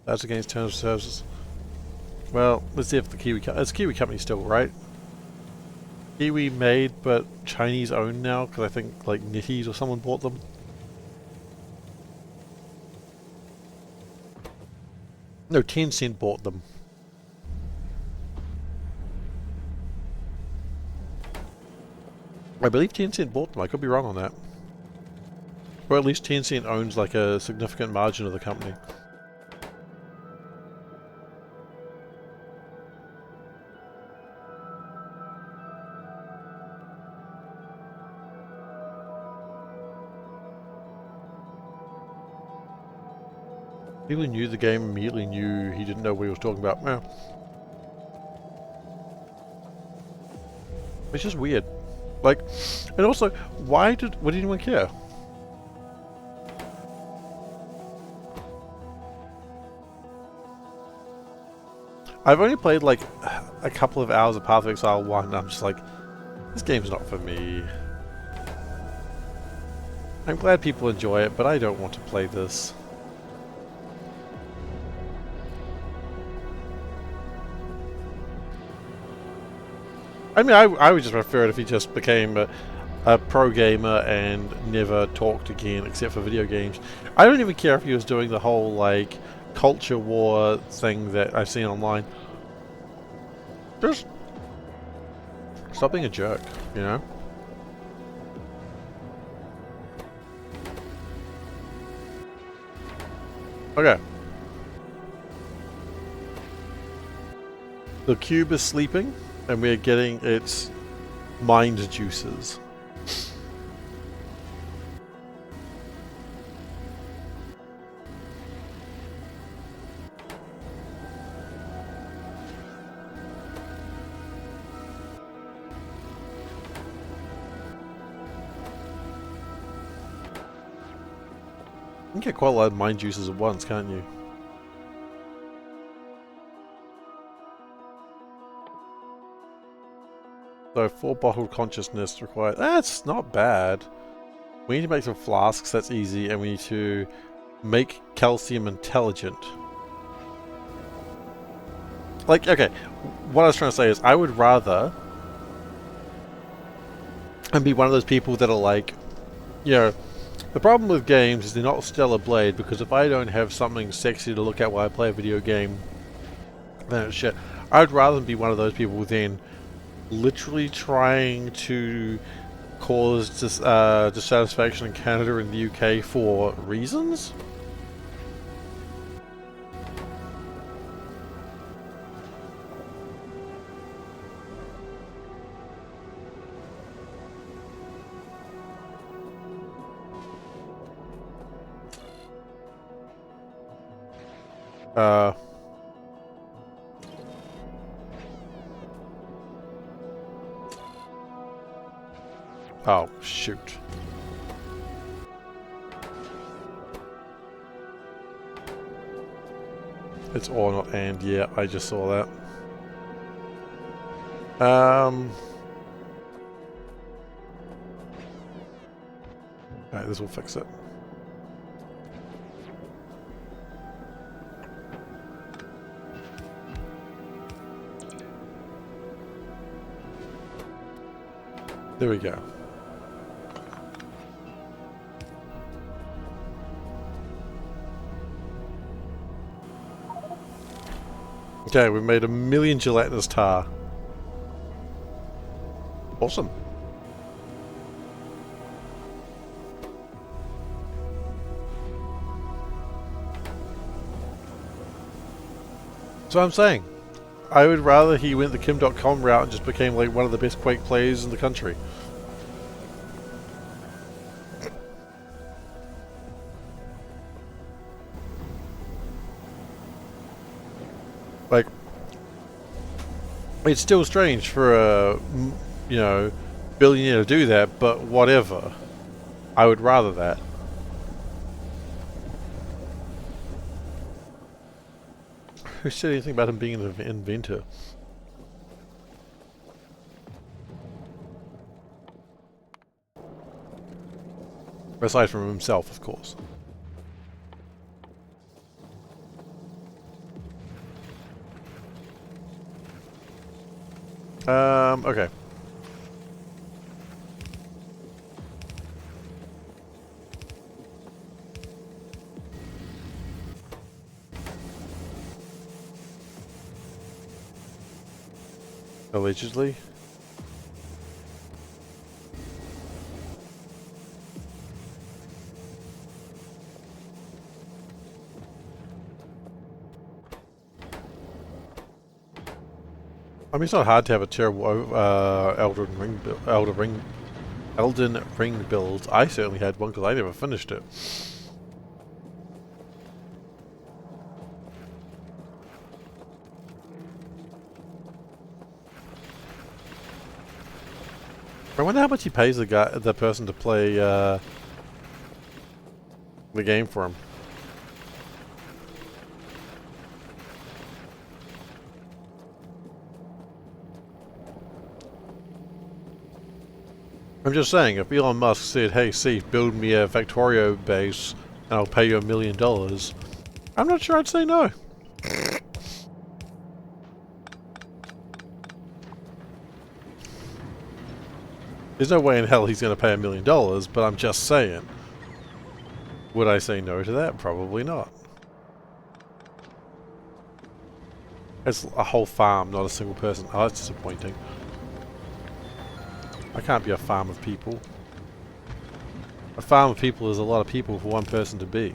That's against terms of services. Well, let's see if the Kiwi it's a Kiwi company still, right? Kiwi made, but Chinese owned now, because I think like NetEase or someone bought them. No, Tencent bought them. I believe Tencent bought them, I could be wrong on that. Or at least Tencent owns like a significant margin of the company. People who knew the game immediately knew he didn't know what he was talking about. Yeah. It's just weird. Like, and also, would anyone care? I've only played like a couple of hours of Path of Exile 1 and I'm just like, this game's not for me. I'm glad people enjoy it, but I don't want to play this. I mean, I would just prefer it if he just became a pro gamer and never talked again except for video games. I don't even care if he was doing the whole, like, culture war thing that I've seen online. Just stop being a jerk, you know? Okay. The cube is sleeping. And we're getting its mind juices. You can get quite a lot of mind juices at once, can't you? So 4 bottled consciousness required. That's not bad. We need to make some flasks, that's easy, and we need to make calcium intelligent. Like, okay, what I was trying to say is I would rather and be one of those people that are like, you know, the problem with games is they're not Stellar Blade, because if I don't have something sexy to look at while I play a video game, then it's shit. I'd rather be one of those people then literally trying to cause dissatisfaction in Canada and the UK for reasons? Oh, shoot. It's or not and, yeah, I just saw that. Alright, this will fix it. There we go. Okay, we've made 1 million gelatinous tar. Awesome. So I'm saying, I would rather he went the Kim.com route and just became like one of the best Quake players in the country. Like, it's still strange for a, you know, billionaire to do that, but whatever. I would rather that. Who said anything about him being an inventor? Aside from himself, of course. Okay. Allegedly. I mean, it's not hard to have a terrible Elden Ring build. I certainly had one because I never finished it. I wonder how much he pays the person to play the game for him. I'm just saying, if Elon Musk said, "Hey, Steve, build me a Factorio base, and I'll pay you $1 million," I'm not sure I'd say no. There's no way in hell he's going to pay $1 million, but I'm just saying. Would I say no to that? Probably not. It's a whole farm, not a single person. Oh, that's disappointing. I can't be a farm of people. A farm of people is a lot of people for one person to be.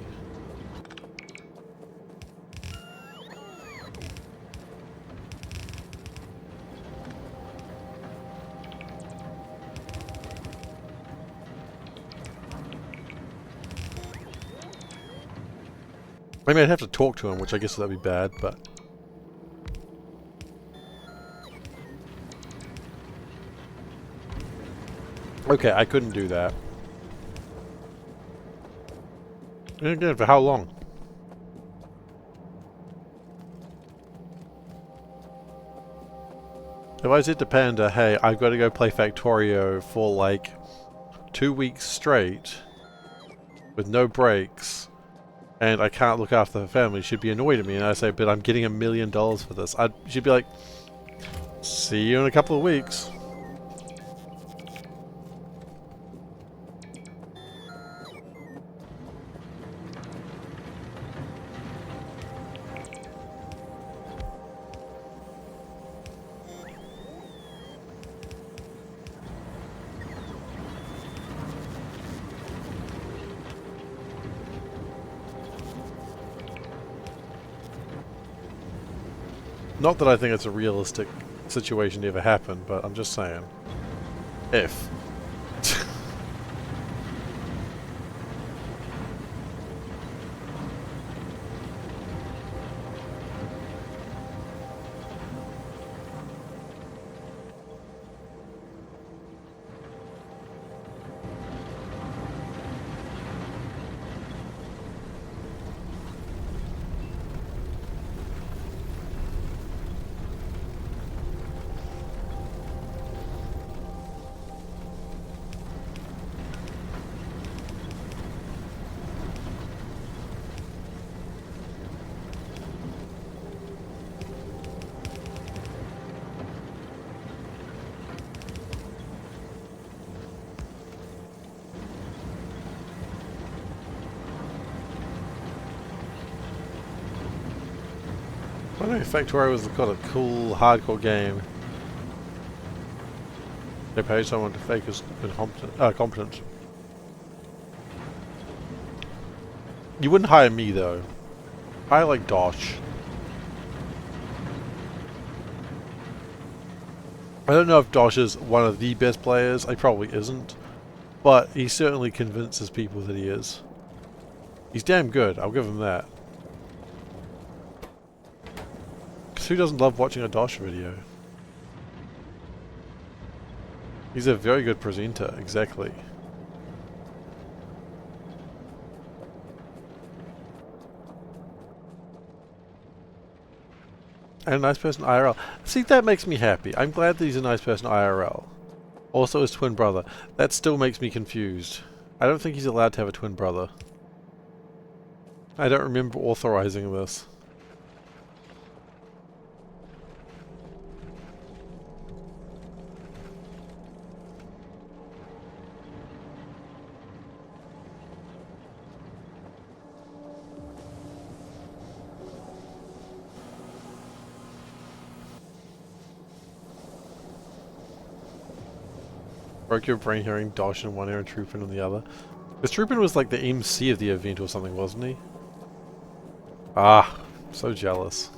I mean, I'd have to talk to him, which I guess that'd be bad, but... Okay, I couldn't do that. And again, for how long? If I said to Panda, hey, I've got to go play Factorio for like 2 weeks straight, with no breaks, and I can't look after the family, she'd be annoyed at me, and I say, but I'm getting $1 million for this. She'd be like, see you in a couple of weeks. Not that I think it's a realistic situation to ever happen, but I'm just saying. If. I don't know, Factorio was got a cool hardcore game. They paid someone to fake as competent. You wouldn't hire me though. I like Dosh. I don't know if Dosh is one of the best players. He probably isn't, but he certainly convinces people that he is. He's damn good. I'll give him that. Who doesn't love watching a Dosh video? He's a very good presenter, exactly. And a nice person IRL. See, that makes me happy. I'm glad that he's a nice person IRL. Also his twin brother. That still makes me confused. I don't think he's allowed to have a twin brother. I don't remember authorizing this. Broke your brain hearing Dosh in one ear and Troopin in the other. Because Troopin was like the MC of the event or something, wasn't he? Ah, so jealous.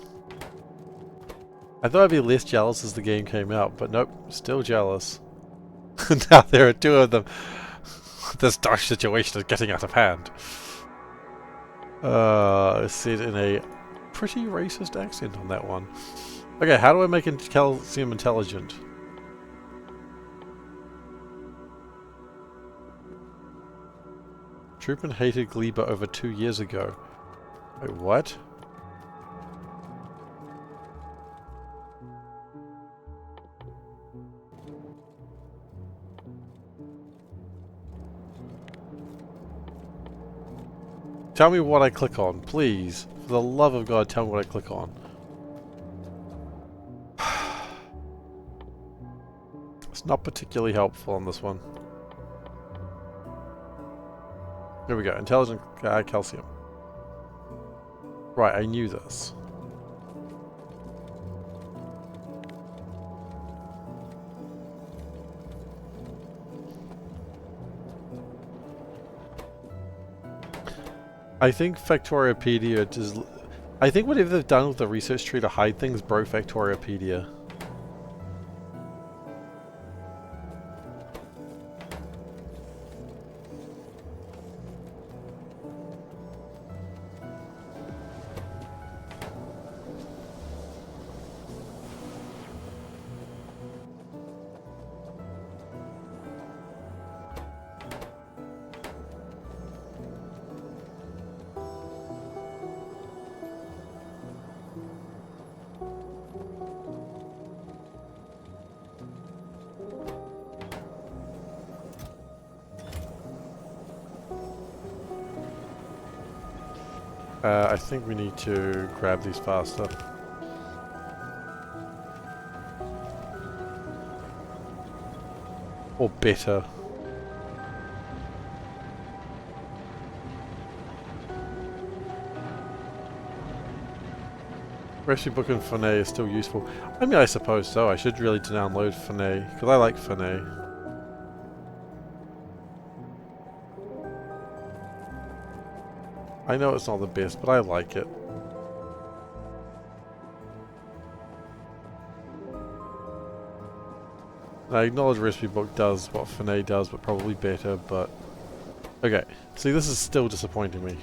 I thought I'd be less jealous as the game came out, but nope, still jealous. Now there are two of them. This Dosh situation is getting out of hand. Said in a pretty racist accent on that one. Okay, how do I make calcium intelligent? Troopin hated Gleba over 2 years ago. Wait, what? Tell me what I click on, please. For the love of God, tell me what I click on. It's not particularly helpful on this one. Here we go, intelligent calcium. Right, I knew this. I think Factoriopedia does... I think whatever they've done with the research tree to hide things broke Factoriopedia. I think we need to grab these faster. Or better. Recipe book and Finet is still useful. I mean, I suppose so. I should really download Finet, because I like Finet. I know it's not the best, but I like it. I acknowledge recipe book does what Finet does, but probably better, but... Okay, see, this is still disappointing me.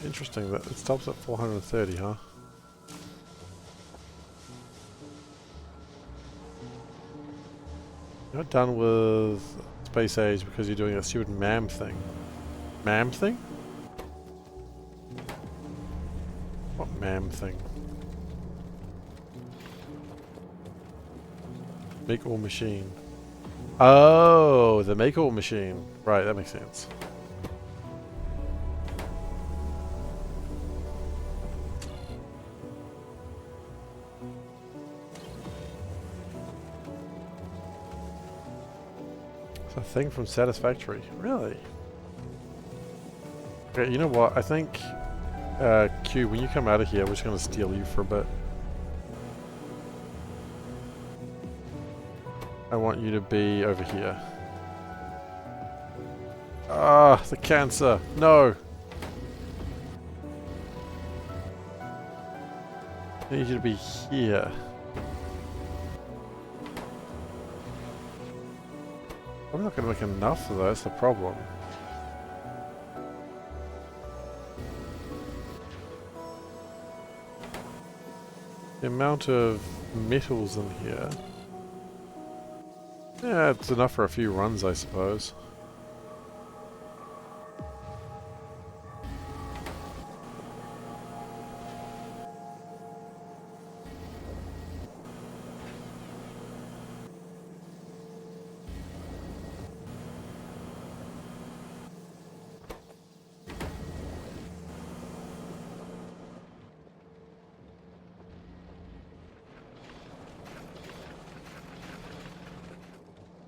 Interesting that it stops at 430, huh? You're not done with space age because you're doing a stupid MAM thing. MAM thing? What MAM thing? Make all machine. Oh, the make all machine. Right, that makes sense. A thing from Satisfactory. Really? Okay, you know what? I think, Q, when you come out of here, we're just going to steal you for a bit. I want you to be over here. Ah, the cancer. No! I need you to be here. I'm not going to make enough of that, that's the problem. The amount of metals in here... Yeah, it's enough for a few runs, I suppose.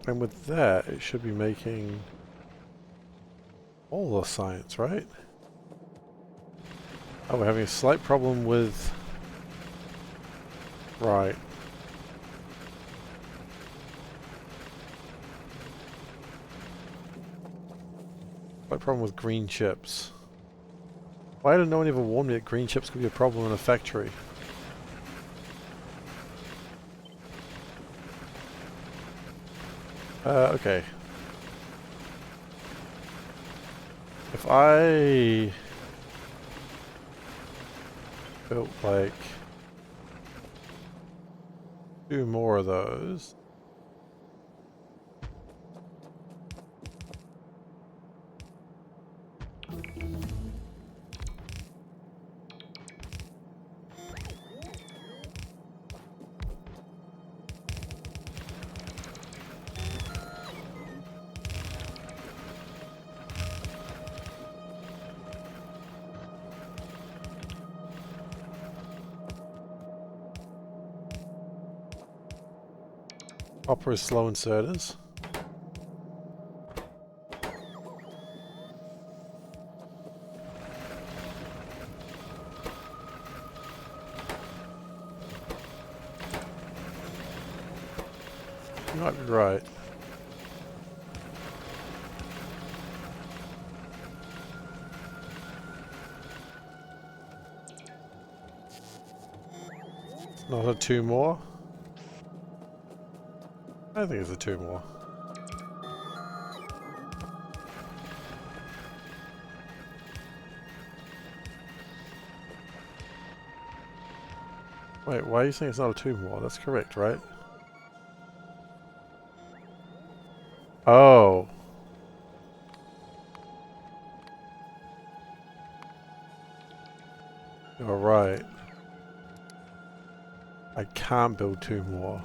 And with that, it should be making all the science, right? Oh, we're having a slight problem with... Right. Slight problem with green chips. Why did no one ever warn me that green chips could be a problem in a factory? Okay. If I built like 2 more of those. Opera is slow inserters. You might be right. Not a 2 more? I think it's a 2 more. Wait, why are you saying it's not a 2 more? That's correct, right? Oh. You're right. I can't build 2 more.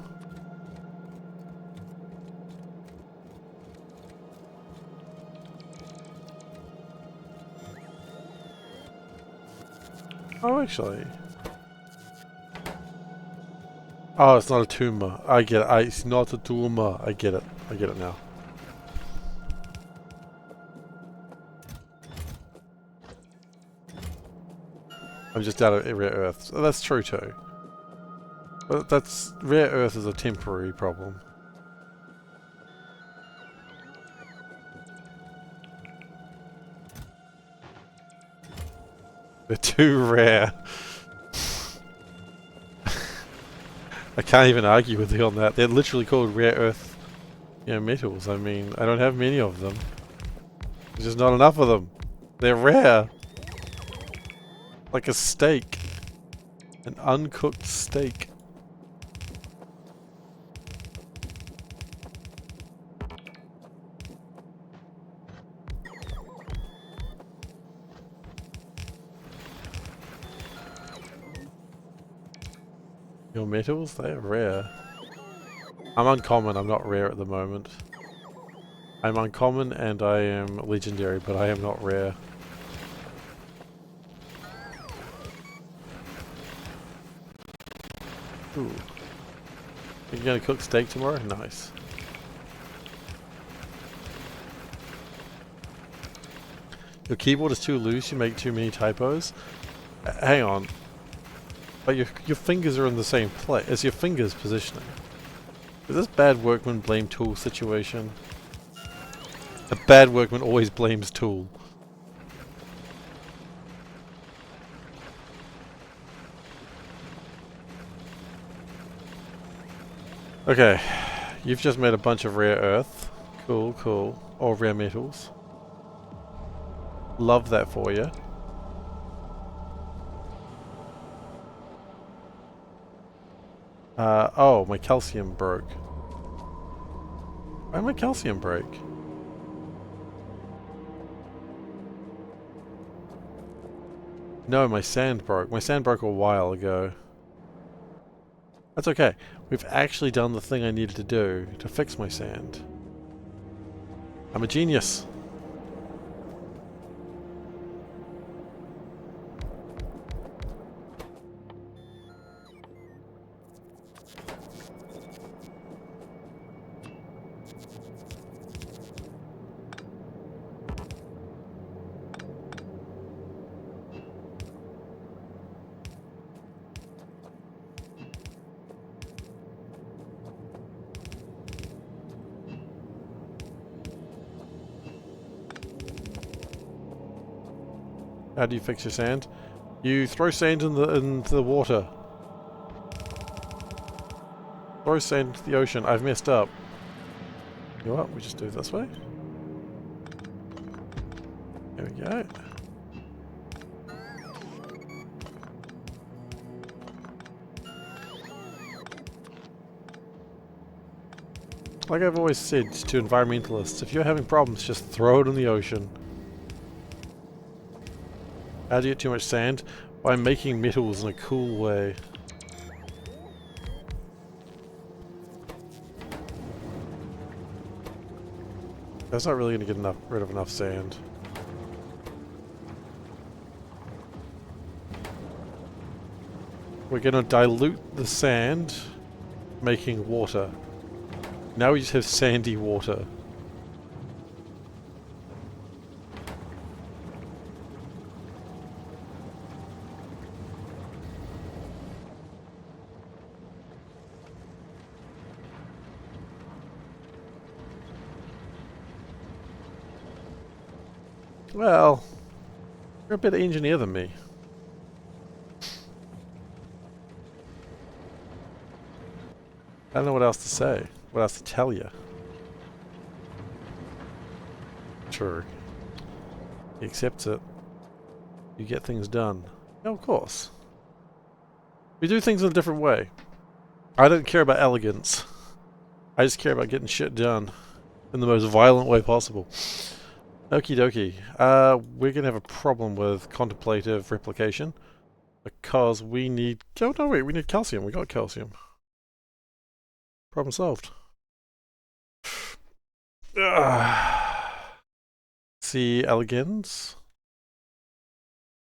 Oh, actually. Oh, it's not a tumor. I get it. It's not a tumor. I get it. I get it now. I'm just out of rare earths. Oh, that's true too. But that's... rare earth is a temporary problem. They're too rare. I can't even argue with you on that. They're literally called rare earth, metals. I mean, I don't have many of them. There's just not enough of them. They're rare. Like a steak. An uncooked steak. Your metals? They're rare. I'm uncommon, I'm not rare at the moment. I'm uncommon and I am legendary, but I am not rare. Ooh. You're gonna cook steak tomorrow? Nice. Your keyboard is too loose, you make too many typos? Hang on. But your fingers are in the same place. Is your fingers positioning? Is this bad workman blame tool situation? A bad workman always blames tool. Okay, you've just made a bunch of rare earth. Cool, cool. Or rare metals. Love that for you. Oh, my calcium broke. Why did my calcium break? No, my sand broke. My sand broke a while ago. That's okay. We've actually done the thing I needed to do to fix my sand. I'm a genius. How do you fix your sand? You throw sand into the water. Throw sand into the ocean. I've messed up. You know what? We just do it this way. There we go. Like I've always said to environmentalists, if you're having problems, just throw it in the ocean. How do you get too much sand? By making metals in a cool way. That's not really going to get rid of enough sand. We're going to dilute the sand, making water. Now we just have sandy water. Well, you're a better engineer than me. I don't know what else to say. What else to tell you? True. He accepts it. You get things done. Yeah, of course. We do things in a different way. I don't care about elegance. I just care about getting shit done in the most violent way possible. Okie dokie. We're gonna have a problem with contemplative replication because we need... Oh, no, wait, we need calcium. We got calcium. Problem solved. See elegans?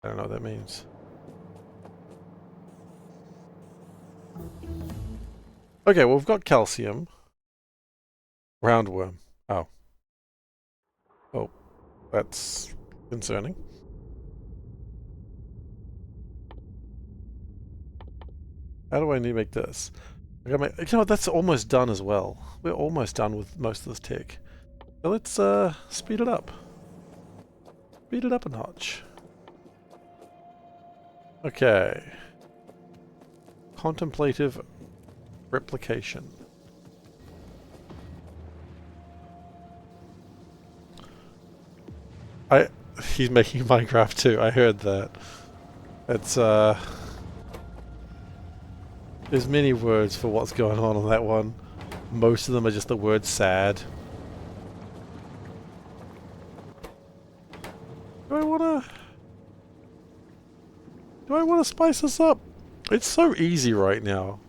I don't know what that means. Okay, well, we've got calcium. Roundworm. Oh. Oh. That's concerning. How do I need to make this? I gotta make, you know what, that's almost done as well. We're almost done with most of this tech. So let's speed it up. Speed it up a notch. Okay. Contemplative replication. He's making Minecraft too, I heard that. It's there's many words for what's going on that one. Most of them are just the word sad. Do I wanna spice this up? It's so easy right now.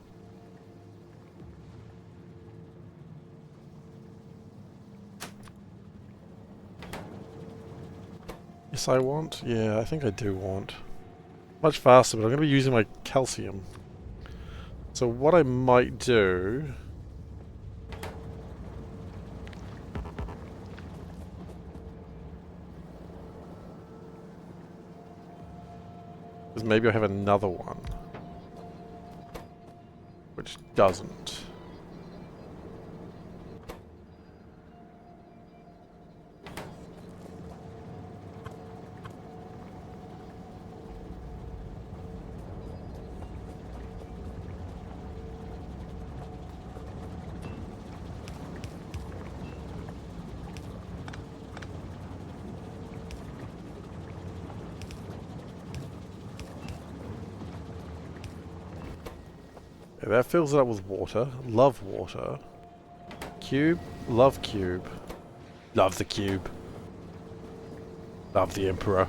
Yes, I want. Yeah, I think I do want. Much faster, but I'm going to be using my calcium. So what I might do... is maybe I have another one. Which doesn't. Okay, that fills it up with water. Love water. Cube. Love cube. Love the cube. Love the Emperor.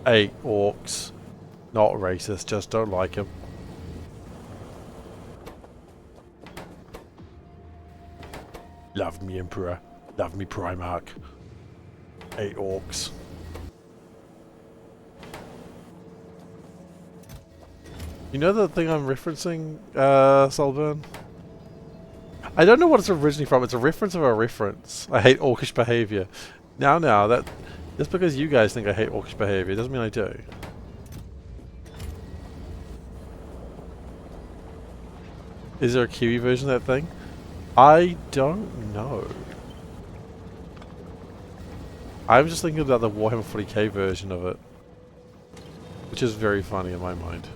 8 orcs. Not racist, just don't like him. Love me Emperor. Love me Primarch. 8 orcs. You know the thing I'm referencing, Solburn? I don't know what it's originally from. It's a reference of a reference. I hate orcish behavior. Now, that just because you guys think I hate orcish behavior doesn't mean I do. Is there a Kiwi version of that thing? I don't know. I'm just thinking about the Warhammer 40k version of it, which is very funny in my mind.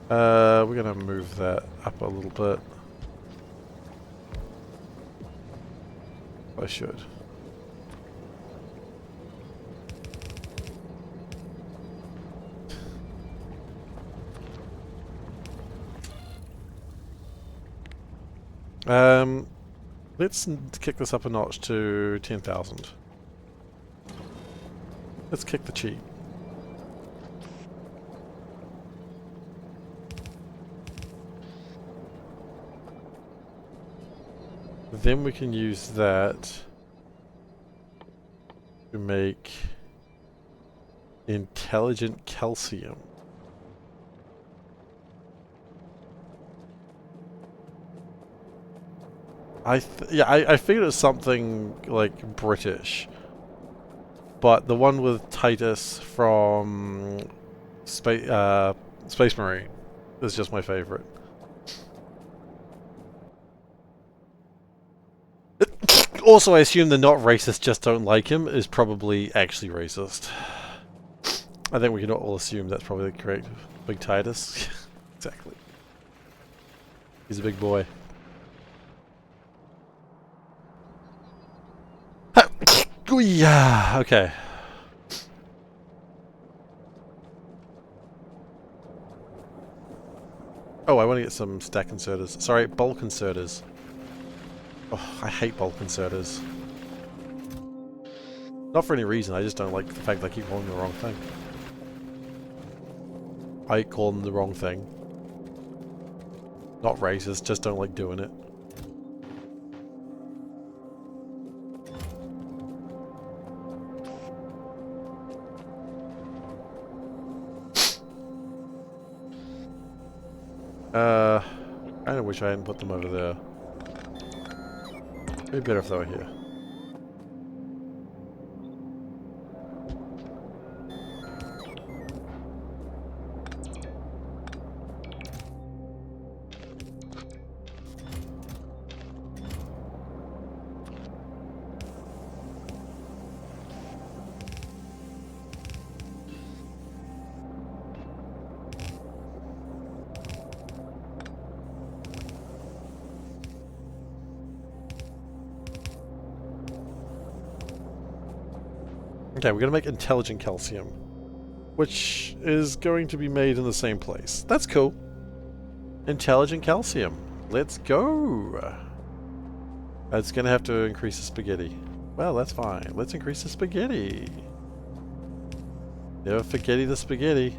We're gonna move that up a little bit. I should. Let's kick this up a notch to 10,000. Let's kick the cheat. Then we can use that to make intelligent calcium. I figured it was something like British, but the one with Titus from Space Marine is just my favorite. Also, I assume the not racist just don't like him is probably actually racist. I think we can all assume that's probably correct. Big Titus. Exactly. He's a big boy. Yeah, okay. Oh, I want to get some stack inserters. Sorry, bulk inserters. Oh, I hate bulk inserters. Not for any reason, I just don't like the fact that I keep calling them the wrong thing. I call them the wrong thing. Not racist, just don't like doing it. I kinda wish I hadn't put them over there. It'd be better if they were here. Okay, we're going to make intelligent calcium, which is going to be made in the same place. That's cool. Intelligent calcium. Let's go. It's going to have to increase the spaghetti. Well, that's fine. Let's increase the spaghetti. Never forgetty the spaghetti.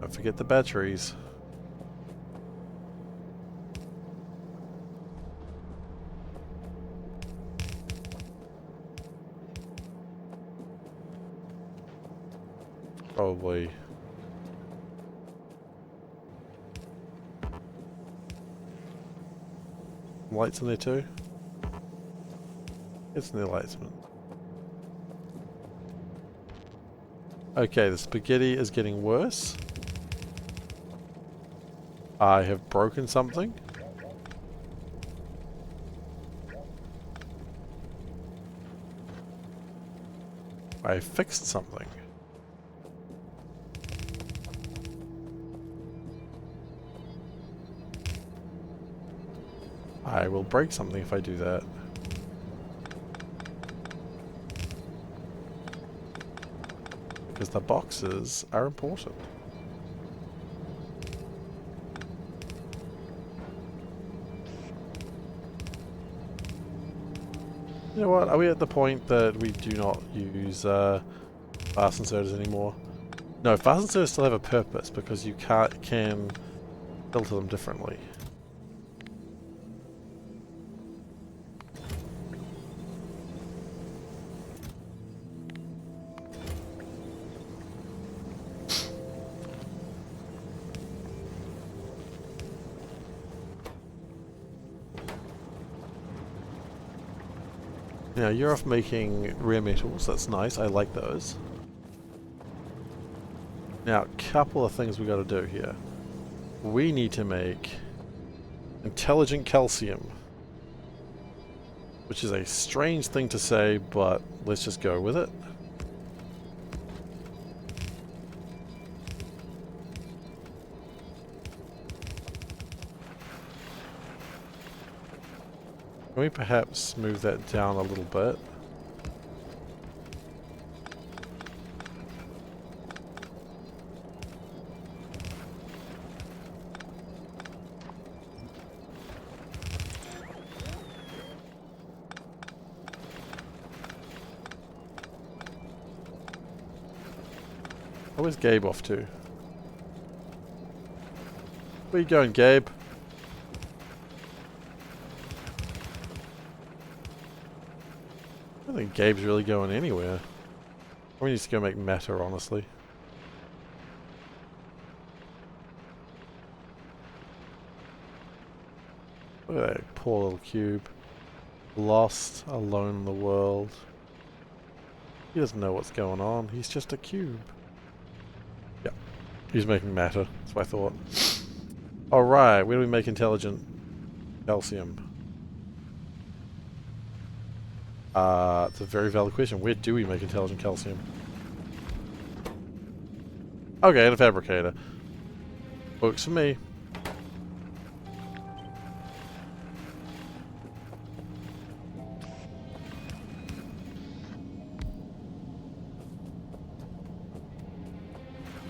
Don't forget the batteries. Probably. Lights in there too? It's in the lights. Okay, the spaghetti is getting worse. I have broken something. I fixed something. I will break something if I do that. Because the boxes are important. You know what? Are we at the point that we do not use fast inserters anymore? No, fast inserters still have a purpose because you can filter them differently. Now, you're off making rare metals. That's nice. I like those. Now, a couple of things we got to do here. We need to make intelligent calcium. Which is a strange thing to say, but let's just go with it. Can we perhaps move that down a little bit? Where's Gabe off to? Where you going, Gabe? I don't think Gabe's really going anywhere. We need to go make matter, honestly. Look at that poor little cube. Lost, alone in the world. He doesn't know what's going on. He's just a cube. Yeah, he's making matter. That's what I thought. Alright, where do we make intelligent calcium? It's a very valid question. Where do we make intelligent calcium? Okay, in a fabricator. Works for me.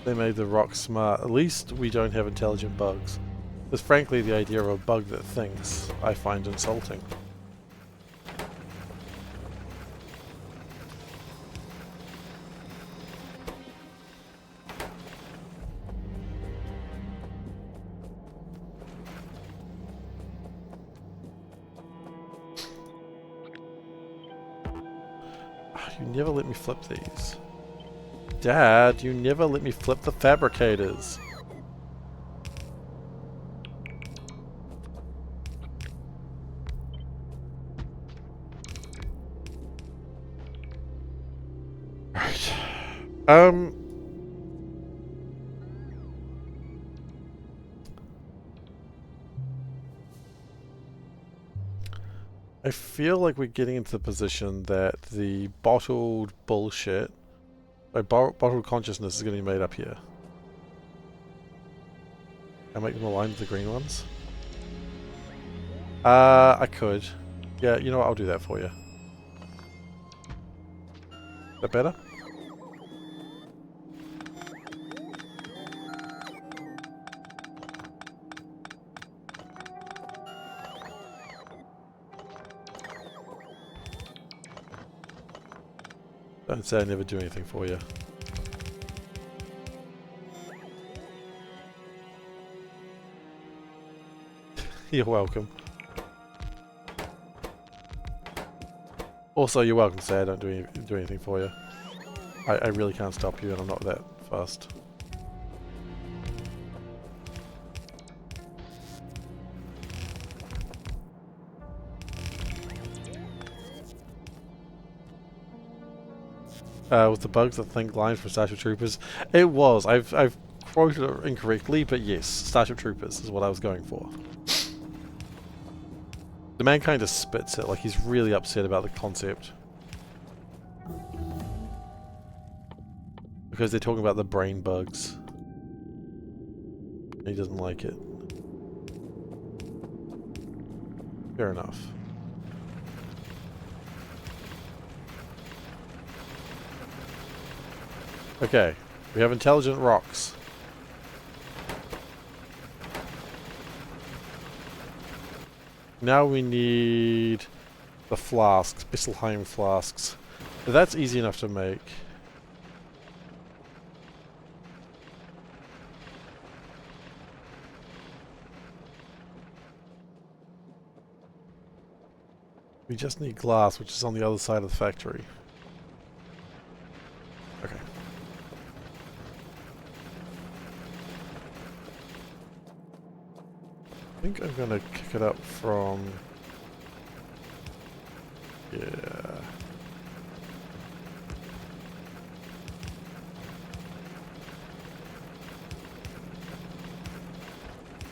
They made the rock smart. At least we don't have intelligent bugs. Because frankly, the idea of a bug that thinks, I find insulting. You never let me flip these. Dad, you never let me flip the fabricators. Right. I feel like we're getting into the position that the bottled bullshit, bottled consciousness is going to be made up here. Can I make them align with the green ones? I could. Yeah, you know what, I'll do that for you. that better? Don't say I never do anything for you. You're welcome. Also, you're welcome to say I don't do anything for you. I really can't stop you, and I'm not that fast. Was the bugs that think line from Starship Troopers? It was. I've quoted it incorrectly, but yes, Starship Troopers is what I was going for. The man kind of spits it, like he's really upset about the concept. Because they're talking about the brain bugs. He doesn't like it. Fair enough. Okay, we have intelligent rocks. Now we need the flasks, Bisselheim flasks. That's easy enough to make. We just need glass, which is on the other side of the factory. Okay. I think I'm gonna kick it up from... yeah.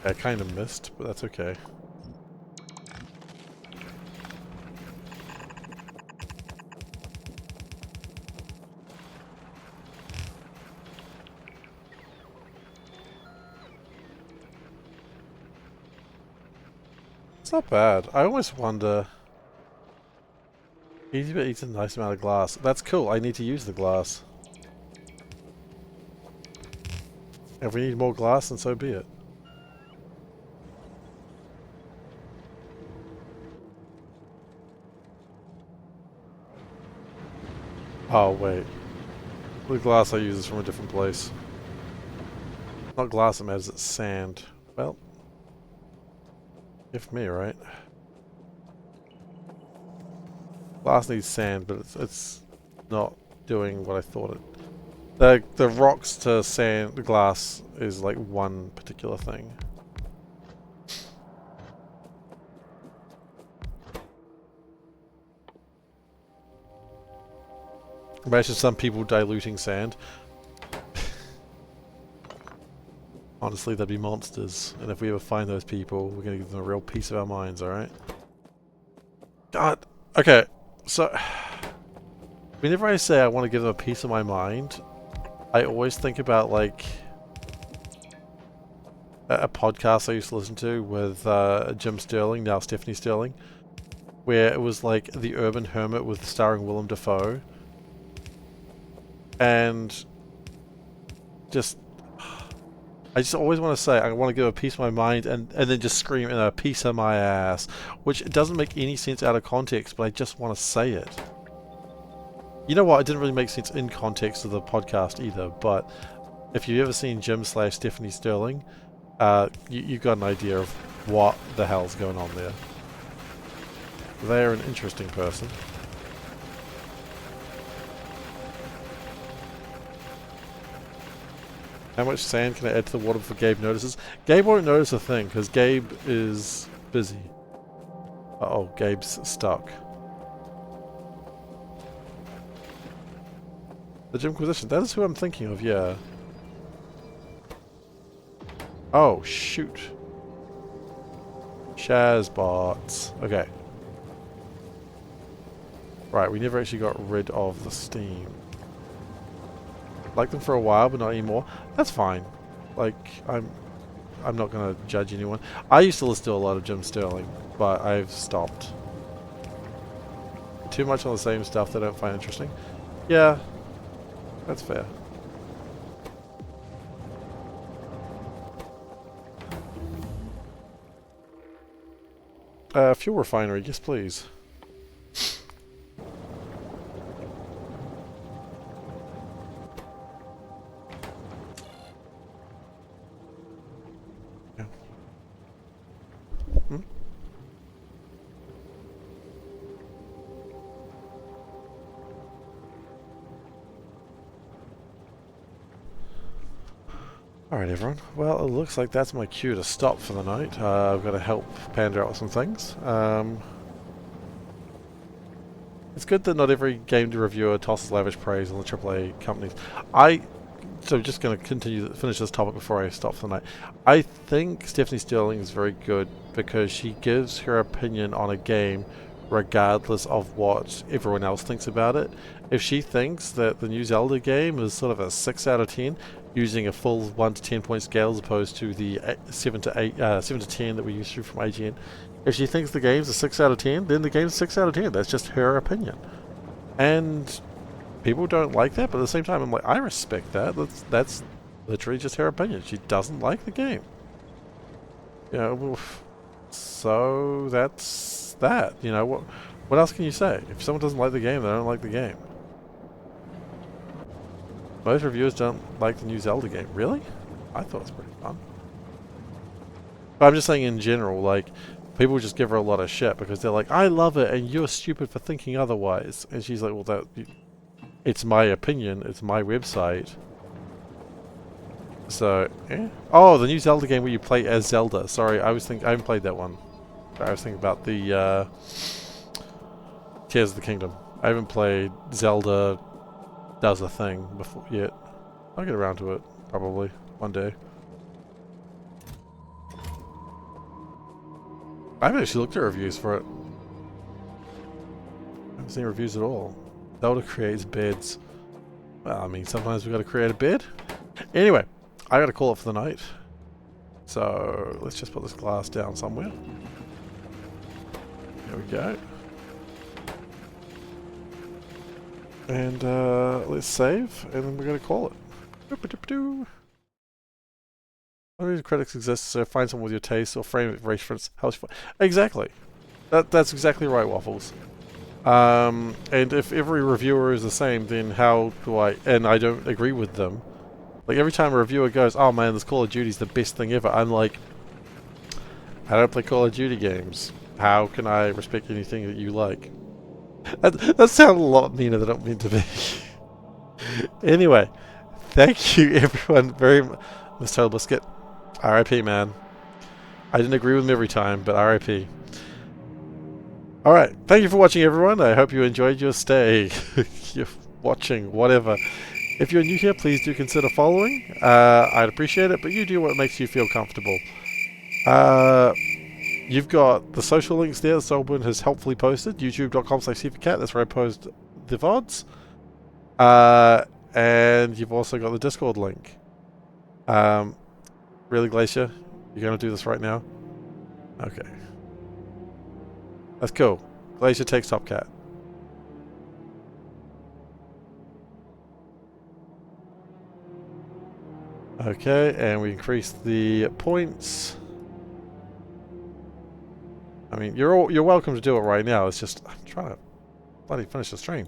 I kind of missed, but that's okay. It's not bad. I always wonder... easy but eats a nice amount of glass. That's cool. I need to use the glass. If we need more glass, then so be it. Oh, wait. The glass I use is from a different place. Not glass that matters, it's sand. Well... if me, right? Glass needs sand, but it's not doing what I thought it... The rocks to sand, the glass is like one particular thing. Imagine some people diluting sand. Honestly, they'd be monsters. And if we ever find those people, we're going to give them a real piece of our minds, alright? God. Okay, so... whenever I say I want to give them a piece of my mind, I always think about, like... a podcast I used to listen to with Jim Sterling, now Stephanie Sterling, where it was like The Urban Hermit with starring Willem Dafoe. And... just... I just always want to say, I want to give a piece of my mind and then just scream in a piece of my ass. Which doesn't make any sense out of context, but I just want to say it. You know what, it didn't really make sense in context of the podcast either, but if you've ever seen Jim / Stephanie Sterling, you've got an idea of what the hell's going on there. They're an interesting person. How much sand can I add to the water before Gabe notices? Gabe won't notice a thing, because Gabe is busy. Uh-oh, Gabe's stuck. The Gymquisition, that is who I'm thinking of, yeah. Oh, shoot. Shazbots. Okay. Right, we never actually got rid of the steam. Liked them for a while, but not anymore. That's fine. Like, I'm not gonna judge anyone. I used to listen to a lot of Jim Sterling, but I've stopped. Too much on the same stuff that I don't find interesting. Yeah, that's fair. Fuel refinery, yes please. Yeah. Hmm? Alright everyone, well it looks like that's my cue to stop for the night. I've got to help Panda out with some things. It's good that not every game reviewer tosses lavish praise on the AAA companies. So just going to finish this topic before I stop for the night. I think Stephanie Sterling is very good because she gives her opinion on a game regardless of what everyone else thinks about it. If she thinks that the new Zelda game is sort of a 6 out of 10, using a full 1 to 10 point scale as opposed to the 7 to 10 that we used to from IGN, if she thinks the game's a 6 out of 10, then the game's a 6 out of 10. That's just her opinion. And people don't like that, but at the same time, I'm like, I respect that. That's literally just her opinion. She doesn't like the game. You know, so that's that. You know, what else can you say? If someone doesn't like the game, they don't like the game. Most reviewers don't like the new Zelda game. Really? I thought it was pretty fun. But I'm just saying in general, like, people just give her a lot of shit because they're like, I love it and you're stupid for thinking otherwise. And she's like, well, it's my opinion, it's my website. So, yeah. Oh, the new Zelda game where you play as Zelda. Sorry, I haven't played that one. I was thinking about the Tears of the Kingdom. I haven't played Zelda Does a Thing before yet. I'll get around to it, probably, one day. I haven't actually looked at reviews for it. I haven't seen reviews at all. Zelda creates beds. Well, I mean, sometimes we've got to create a bed. Anyway, I got to call it for the night. So, let's just put this glass down somewhere. There we go. And let's save, and then we're going to call it. Doop-a-doop-doo. Only critics exist, so find someone with your taste or frame of reference. Exactly. That's exactly right, Waffles. And if every reviewer is the same, then how do and I don't agree with them. Like every time a reviewer goes, oh man, this Call of Duty's the best thing ever, I'm like, I don't play Call of Duty games. How can I respect anything that you like? That sounded a lot meaner than it meant to be. Anyway, thank you everyone very much. Miss Total Biscuit, RIP man. I didn't agree with him every time, but RIP. Alright, thank you for watching everyone. I hope you enjoyed your stay. You're watching, whatever. If you're new here, please do consider following. I'd appreciate it, but you do what makes you feel comfortable. You've got the social links there that Solburn has helpfully posted. youtube.com/SeiferKatt, that's where I post the VODs. And you've also got the Discord link. Really, Glacier? You're going to do this right now? Okay. That's cool. Glacier takes Top Cat. Okay, and we increase the points. I mean, you're welcome to do it right now. It's just I'm trying to bloody finish the stream.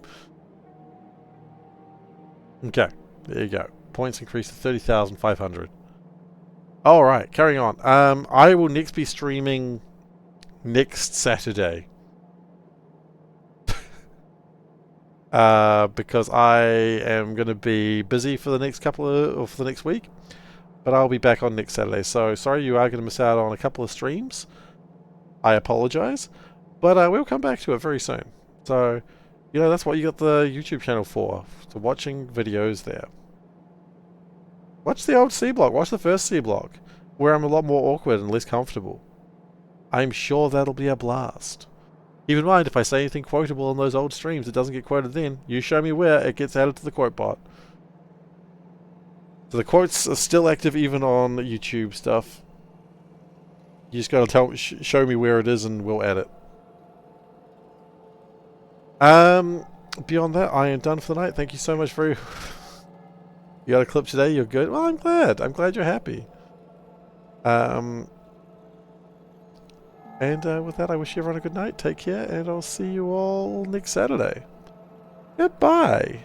Okay, there you go. Points increased to 30,500. All right, carrying on. I will next be streaming next Saturday. Because I am going to be busy for the next or for the next week, but I'll be back on next Saturday. So sorry you are going to miss out on a couple of streams. I apologize, but we'll come back to it very soon. So, you know, that's what you got the YouTube channel for watching videos there. Watch the old C block. Watch the first C block, where I'm a lot more awkward and less comfortable. I'm sure that'll be a blast. Keep in mind, if I say anything quotable in those old streams, it doesn't get quoted then. You show me where, it gets added to the quote bot. So the quotes are still active even on YouTube stuff. You just gotta show me where it is and we'll add it. beyond that, I am done for the night. Thank you so much for... You got a clip today? You're good? Well, I'm glad. I'm glad you're happy. And with that, I wish you everyone a good night. Take care, and I'll see you all next Saturday. Goodbye.